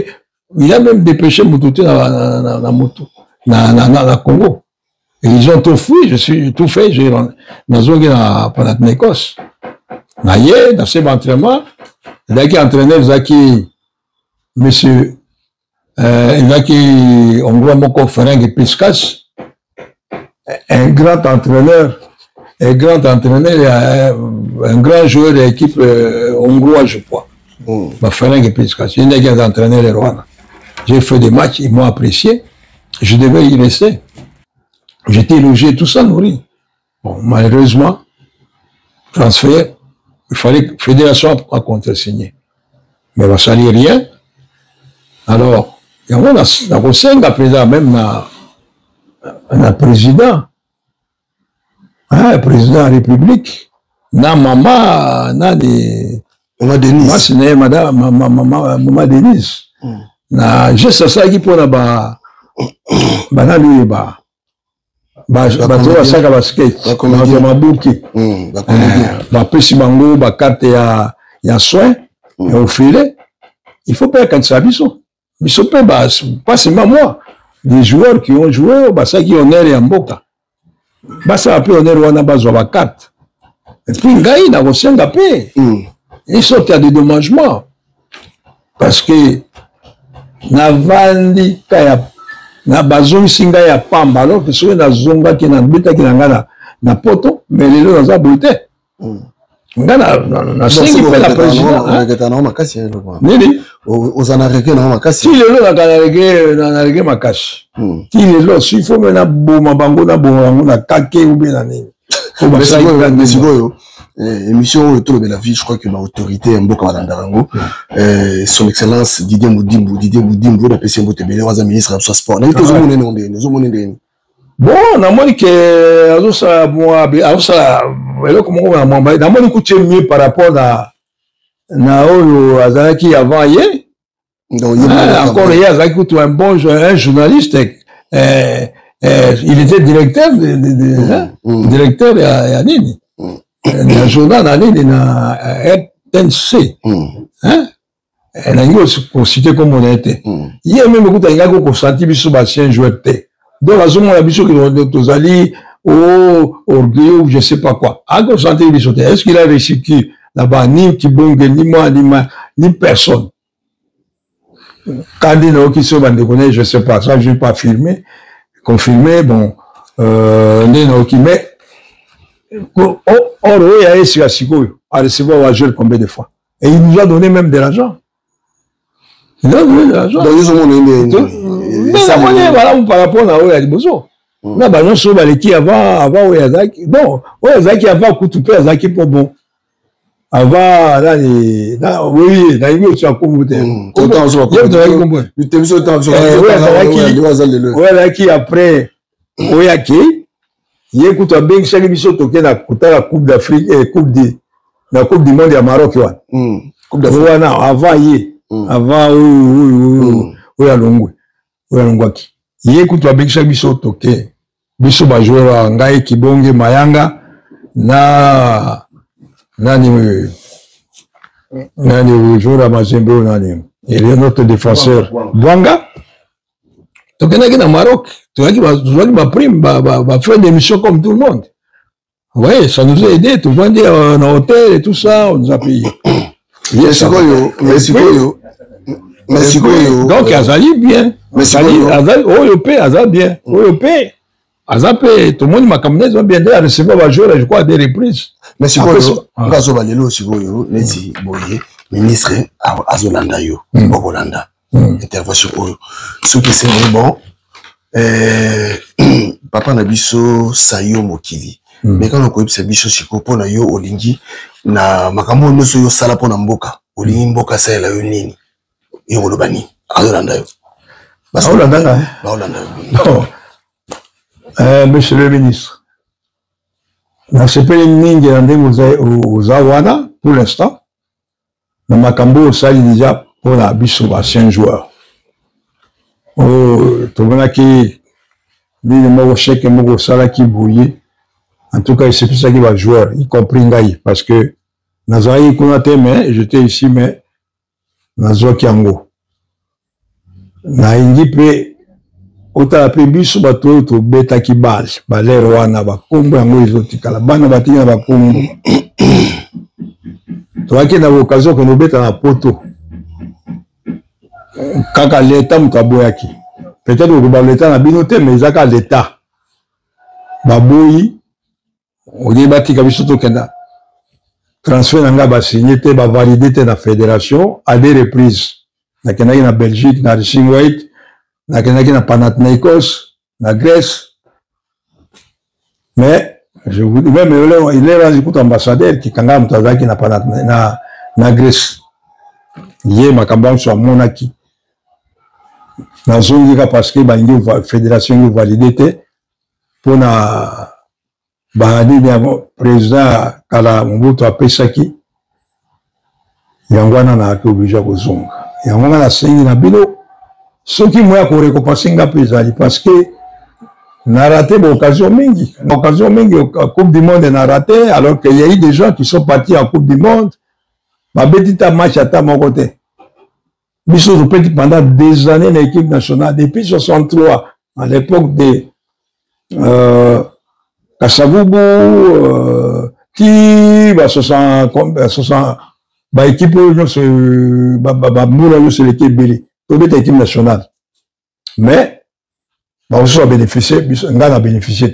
il a même dépêché Mututu na moto na Congo. Et ils ont tout fui, je suis tout fait, j'ai dans Panathinaikos. Dans ces entraînements, il y a qui entraînait Zaki, monsieur ezalaki hongrois moko Ferenc Puskas, un grand entraîneur, un grand joueur de l'équipe hongroise, je crois. Ferenc Puskas, il y a des entraîneurs de Rwanda. J'ai fait des matchs, ils m'ont apprécié. Je devais y rester. J'étais logé, tout ça nourri. Bon, malheureusement, transfert, il fallait que la fédération a contre-signé. Mais ça ne rien. Alors, il y a un cinq présent, même un président. Un président de la République. Maman Denise. Moi, c'est Maman Denise. Juste ça qui pour la basaka basket mabuki bapesi bango bakarte ya soin ya ofile il faut pas quand ça biso pas seulement moi des joueurs qui ont joué basaki honneur ya mboka basa pe honneur wana bazwa bakarte et puis ngai na kosenga pe ils sont à des dédommagements parce que navandi kaya na bazongi singa ya pamba alors que soki nazongaki na bitaki na nga na poto mais lelo naza boye te nga nasengi mpe na président nini ti lelo nakanarege makasi ti lelo si fo me naboma bango na kake ube na nini sikoyo émission autour de la vie, je crois que ma autorité mboka balandarango son excellence Didier Moudimbo na pesi mbote bele waza ministre ya sport na itozo monene ndeni bon na moni que azosa eloko moko na mwamba na moni kutie mieux par rapport na oyo azalaki avant ye encore hier azalaki kutu un bon un journaliste il était directeur directeur ya nini na journal na nini na RTNC nangi kosite comme on était ye même kuta ingako kosenti biso basien joueur te donc azomona biso tozali orgueil ou je sais pas quoi akosenti biso te est-ce qu'il a réussi qui là-bas ni Kibonge ni moi ni personne quand il qui se bande connaît je sais pas ça je vais pas confirmer bon mais or, il y a essayé à recevoir un joueur combien de fois. Et il nous a donné même de l'argent. Il nous a donné de l'argent. Mais ça voilà par rapport à Oyadibozo. Là, bah, non, sur qui avant Oyazaki. Bon, Oyazaki avant Koutoupé, Oyazaki pour bon. Avant, là, oui, là, il y a Oyazaki après Oyaki. Yé kuta bengi chaki biso toke na kuta la Coupe d'Afrique et Coupe du Monde à Maroc wana. Coupe d'Afrique wana avant yé avant oya longwaki. Yé kuta bengi chaki biso toke biso ba joueur ngai Kibonge Mayanga na nani joueur Mazembe nani. Il est notre défenseur Bwanga. Tokenaki na Maroc, tokenaki ma prime, faire des missions comme tout le monde. Oui, ça nous a aidé, tout le monde en hôtel et tout ça, on nous a payé. Merci. Donc, Azali bien. Azali bien. Azali, tout le monde m'a camené, ils ont bien dit à recevoir ma joueur, je crois, à des reprises. Merci beaucoup. Ministre Azolanda yo, Bogolanda. Intervention ce qui c'est bon papa Nabiso Sayo Mokili mais quand on connaît ce bicho siko pona yo olingi na makambo noso yo sala pona mboka olingi mboka sa la yo nini et olobani Azolanda yo parce que monsieur le ministre na sepeli ningi na ndenge aux awana pour l'instant na makambo sali déjà pour la biso ancien joueur. Tomonaki ni mo chèque mo sala ki bouillé. En tout cas, c'est plus ça qui va jouer, y compris Ngaï, parce que Nazari Kunate, mais j'étais ici, mais Nazo Kiango. Na indipe autant appelé biso bato to beta ki base, balero wana ba kombo yango izotikala bana batina ba kombo. To aki na occasion que nous beta na poto. kaka l'État mutaboyaki. Peut-être que l'État n'a bien noté, mais ça l'État. Baboyi, on dit bâti kabisoto kenda. Transfert nanga ba signé te ba validé te la fédération à des reprises. Na kenaki na Belgique, na Racing-White, na kenaki na Panathinaikos, na Grèce. Mais je vous dis même il est rendu compte ambassadeur qui kanga mutazaki na Grèce. Yé makamba so monaki. Na zonga parce que ba la fédération validé te pour na bahadi ya président kala Mobutu apesaki yangwana na akobija kozonga yangwana na sengi na bino soki moya ko récompenser nga pesali parce que na raté l'occasion mingi à Coupe du Monde na raté alors qu'il y a eu des gens qui sont partis en Coupe du Monde ba betita match à ta mon côté biso répète pendant des années l'équipe nationale depuis 63 à l'époque de Kasavubu, qui va 60 équipe c'est l'équipe Béli, pour l'équipe nationale. Mais, on a bénéficié, on a bénéficié.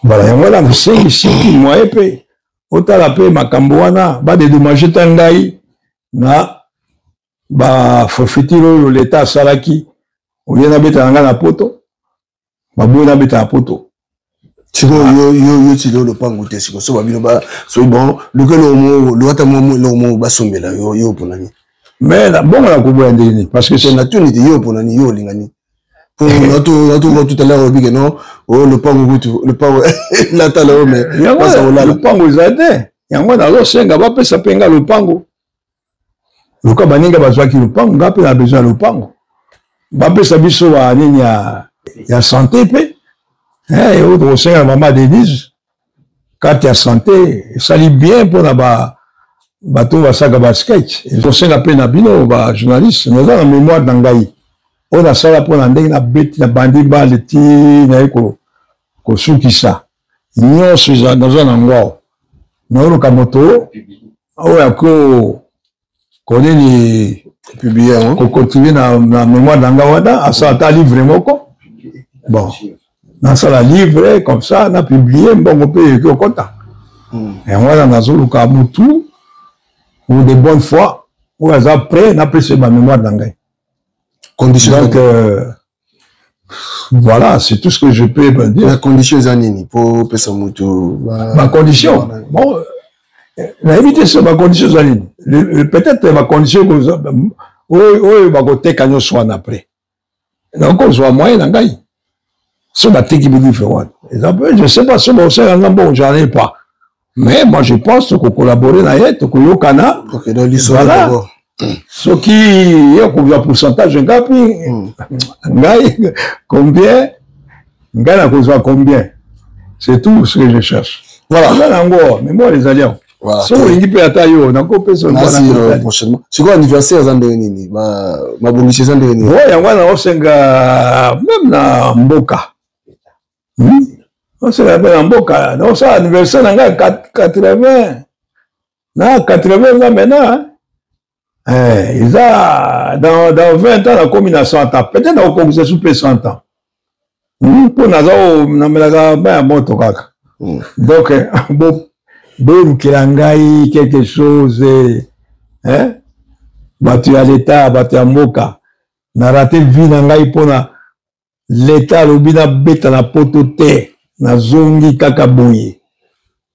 Voilà, et voilà, c'est ici, moi, et puis, autant la paix, ma cambouana, va dédommager Tangaï, na, bah, forfaiture, l'État Salaki, on vient d'habiter en Ghana poto, bah, bon, d'habiter à poto. Siko yo tilo le pango te siko so babino ba so bon le que le wata mo le mo ba sombela yo ponani mais la bon la kubo ndini parce que c'est nature ni yo ponani yo lingani pour notre tout à l'heure que non oh le pango la tala mais le pango zade yango na lo senga ba pesa penga le pango le ka baninga bazwa ki le pango ngape na besoin le pango ba pesa biso wa nini ya santé pe. Et au sein de Maman Denise, quand il y a santé, ça lit bien pour la bateau va saga basket. Et au sein de la peine à bino, journaliste, nous avons la mémoire d'Angaï. On a ça là pour l'andé, na bête, na bandi ba, le ti, na ko suki sa. Nyo suza, dans un endroit. Nous le kamoto, on a ko ni publié, ko continuer na mémoire d'Angawada, à ça ta livre moko. Bon. Dans ça la livre comme ça on a publié bon on peut que content et voilà dans le cas tout ou de bonne foi ou après on a pris ma mémoire d'anglais condition donc voilà c'est tout ce que je peux dire la condition zanini pour pesa mutu ma condition bon la éviter ça ma condition zanini peut-être ma condition oui va côté quand on soit après donc on soit moyen d'anglais. C'est la technique différente. Je ne sais pas si bon, j'en ai pas. Mais moi, je pense qu'on collabore dans l'être, qu'on y a Kana. Voilà. Ce qui est un pourcentage, combien, combien. C'est tout ce que je cherche. Voilà. Mais moi, les alliants. Voilà. Si on peut attendre, on a coupé son prochainement. C'est quoi l'anniversaire Zandéni? Ma bonne chez Zandéni. Oui, il y a même dans Mboka. On se rappelle en Boca. Donc, ça, anniversaire, on a 80. Non, 80 ans maintenant. Ils ont, dans 20 ans, on a commis à 100 ans. Peut-être qu'on a commencé sous 100 ans. Pour nous, on a un bon tokaka. Donc, bon, quelque chose, hein? Battu à l'État, battu à Moka. On a raté vie dans l'État pour l'État, le bina bête na potote, na zongi kakaboye.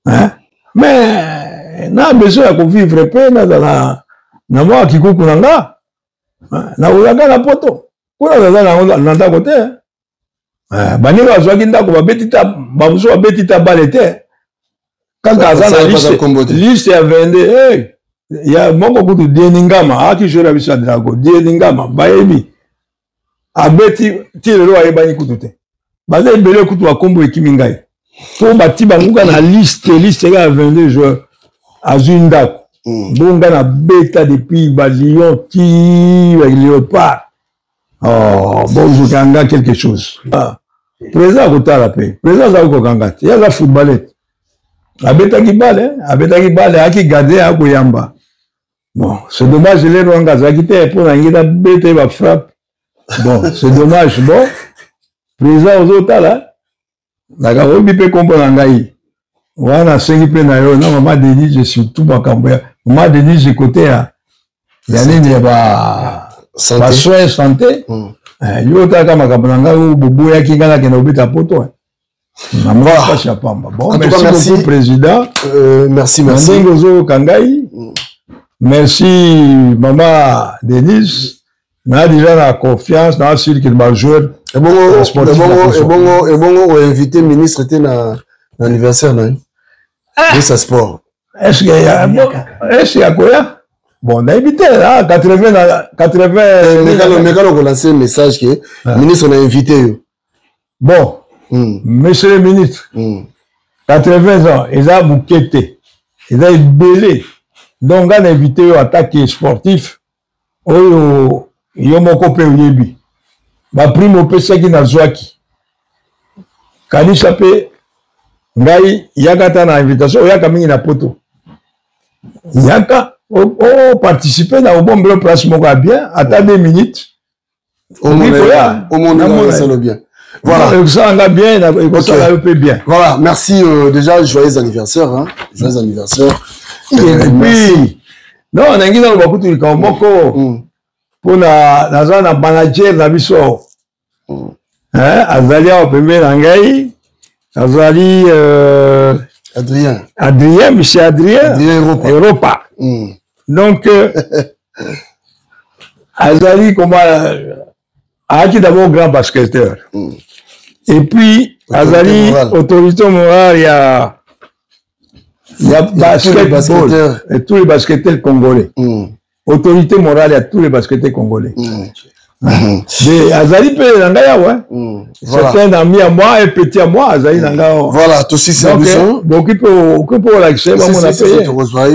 Hein? Mais, na besoin de vivre peu, na moi qui coupe nanga. Na oulaga na poto. Pour na nanda côté. Bani wa zwaki ndako ba betita, ba buso ba betita balete. Quand kaza na liste ya vende, il y a moko kutu dieningama, aki jora bisa drago, dieningama, baebi. Abeti ti lelo ayebani kutute baza ebele kutu akombo ekimingai po bati banguka na liste ya 22 joueurs azunda bonga na beta depuis ba lion ti ba léopard oh bon je ganga quelque chose président kotala pe président za ko ganga ti ya footballet abeta ki bale aki garder akoyamba Bon, c'est dommage, les Rwanda, ça quitté pour la bête et ma frappe. Bon, c'est dommage, bon. Président aux autres, là. D'accord, on peut comprendre en Gaï. On a 5 peu d'ailleurs, non, maman Denis, je suis tout ma campagne. Maman Denis, j'ai côté, là. Il y a des soins santé. Il y a ma campagne, où Bobo y'a qui gagne qui n'a pas de poto. Bon, merci beaucoup, Président. Merci. Merci, Maman Denise. On a déjà la confiance dans ce qu'il va jouer. Et bon, on a invité le ministre était dans l'anniversaire, non? De sa sport. Est-ce qu'il y a quoi? Bon, on a invité, là, 80. Mais quand on a lancé un message que le ministre on a invité. Bon. Monsieur le ministre, 80 ans, ils ont bouqueté, ils ont belé. Donc, on a invité à attaquer sportif, ils ont coupé au Yébi. Ma prime au PC qui n'a Zouaki. Quand il s'appelle, il y a une invitation, il y a quand même une poto. Il y a participer dans le bon bloc place, bien, attends 2 minutes. Au monde, ça le bien. Voilà. Ça va bien, ça va bien. Voilà, merci déjà, joyeux anniversaire. Hein. Joyeux anniversaire. Et puis, non, on a dit dans le beaucoup de temps, pour la manager de la mission. Azali a opéré l'angaï. Azali. Adrien, monsieur Adrien. Europa. Donc, Azali, comment. Azali d'abord grand basketteur. Et puis, Azali, autorité morale, il y a basketball. Et tous les basketteurs congolais. Autorité morale, il y a tous les basketteurs congolais. Azali peut l'angaya, ouais. Certains amis à moi, un petit à moi, Azali l'angaya. Voilà, tout aussi c'est ambition. Donc, il peut l'accès, on a payé.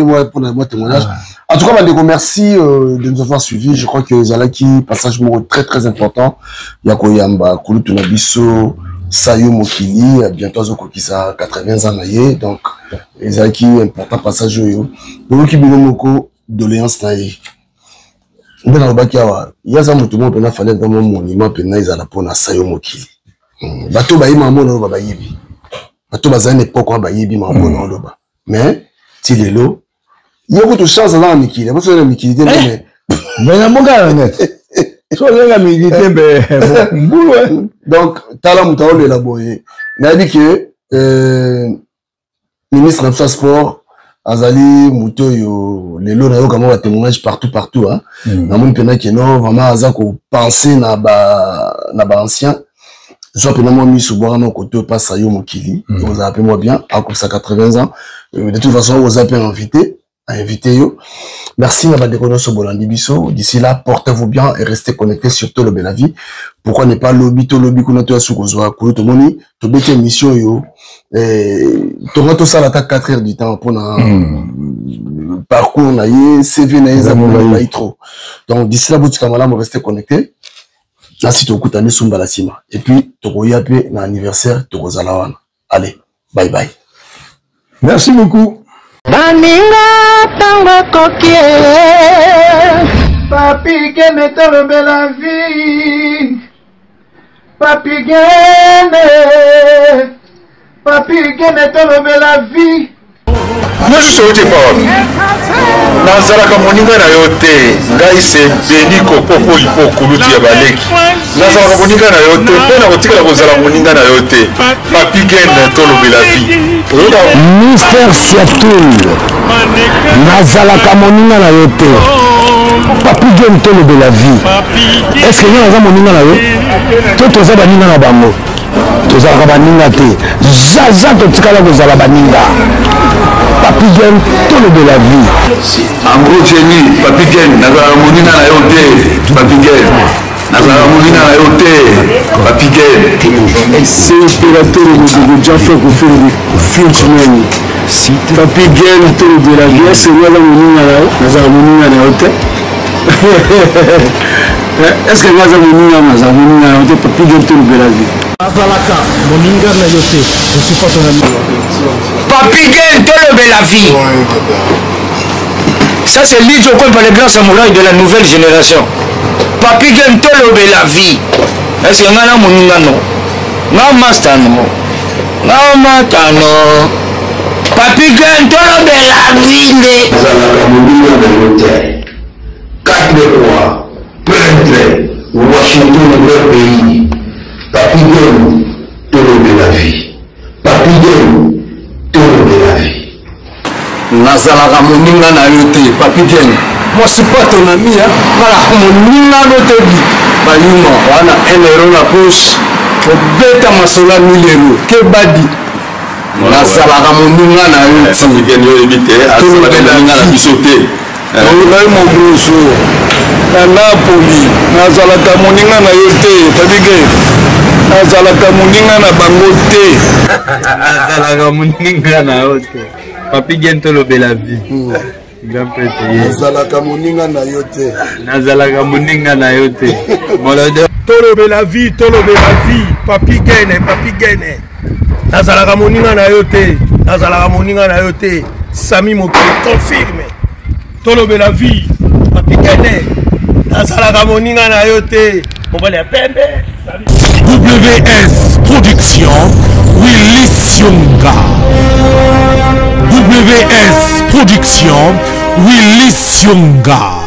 Moi, pour mon témoignage. En tout cas, Bandeko, merci de nous avoir suivis. Je crois que Zalaki, passage très très important. Yakoyamba, Kulutu Nabiso, Sayo Mokili, bientôt Zokokisa, 80 ans naïe. Donc, Zalaki, important passage. Boloki Bilomoko, doléance naïe. Dans le Bakiawa, il y a un mouvement qui a fallu dans mon monument, puis il y a la Sayo Mokili. Bato Bayi Mambo, non, Bayibi. Bato Bazan époque, Bayibi Mambo, non, mais, Tilelo, il y a beaucoup de chance dans Mikili. Parce que la Mikili, mais la monga, la Mikili, donc, Tala Moutao de la Boye. Il a dit que, ministre de Sport, Azali, Moutoyo, les lots, il y a un témoignage partout, hein. Dans mon pays, qui est non, vraiment, Azako, penser na ba ancien. Je suis mis sous bois, mon côté, pas Sayo Mokili. Vous appelez moi bien, à cause de 80 ans. De toute façon, vous appelez invité yo. Merci à Badekono Sobolandi Bisso. D'ici là, portez-vous bien et restez connectés sur Tolo Benavi. Pourquoi ne pas lobby kunato sukozwa kulo tomoni to bete émission yo to ça l'attaque 4 heures du temps pour na parcours na yé CV na yé trop. Donc d'ici là bout kamala mo restez connectés. Là si to kutani sumba la sima et puis to koyape na anniversaire to kozala wana. Allez, bye bye. Merci beaucoup. Baninga tango kokie Papi Gene tolobe la vie Papi Gene tolobe la vie Moi je suis au départ. Nazalaka moninga na yote ngai se beni kopopo lipo kuluti ya baleki. Nazalaka moninga na yote pona kotikala kozala moninga na yote. Papi Gene tolobe la vie. Mister Siatul nazalaka moninga na yote. Papi Gene tolobe la vie. Est-ce que nous avons moninga na yo? Tout toza baninga na bango. Tozalaka baninga te. Zaza totikala kozala baninga. Papi Gene tolobe la vie. En gros, Jenny, Papi Gene nazalaka moninga na yo te. Papi Gene nazalaka moninga na yo te. Papi Gene c'est opérateur de Jaffa Koufeli Frenchman. Papi Gene tolobe la vie. C'est moi la moninga na yo. Nazalaka moninga na yo te. Est-ce que nazalaka moninga na yo te? Papi Gene tolobe la vie. Azalaka moninga na yo te. Je suis pas ton ami. Papi Gene tolobe la vie. Ça c'est Lidjo par les grands samouraïs de la nouvelle génération. Papi Gen Tolobe la vie. Est-ce que ngana moninga no? Nga master no. Nga matano. Papi Gen Tolobe la vie. Zalaka moninga na yote. 4 mois. Prêtre. Washington leur pays. Papi Gen Tolobe la vie. Papi Gen Tolobe la vie. Nazalaka moninga na yote. Papi Gen. Moi c'est pas ton ami hein. Voilà moninga no te bi. Bayuma wana 1 euro na poche. Obeta masola 1000 euros. Que badi. Nazalaka moninga na yote. Papi Gen yo ebite. Azalaka moninga na bisote. Ngai mo grosso. Na Napoli. Nazalaka moninga na yote. Papi Gen. Nazalaka moninga na bango te. Nazalaka moninga na yote. Papi Gen Tolobe la vie. Grand prêtre. Nazalaka moninga na yote. Nazalaka moninga na yote. Molode. Tolobe la vie, Papi Gen, Papi Gen. Nazalaka moninga na yote. Nazalaka moninga na yote. Sami Mokili confirme. Tolobe la vie, Papi Gen. Nazalaka moninga na yote. Mobali ya pembe. WS Production, Willy Sionga. WS Production, Willy Sionga.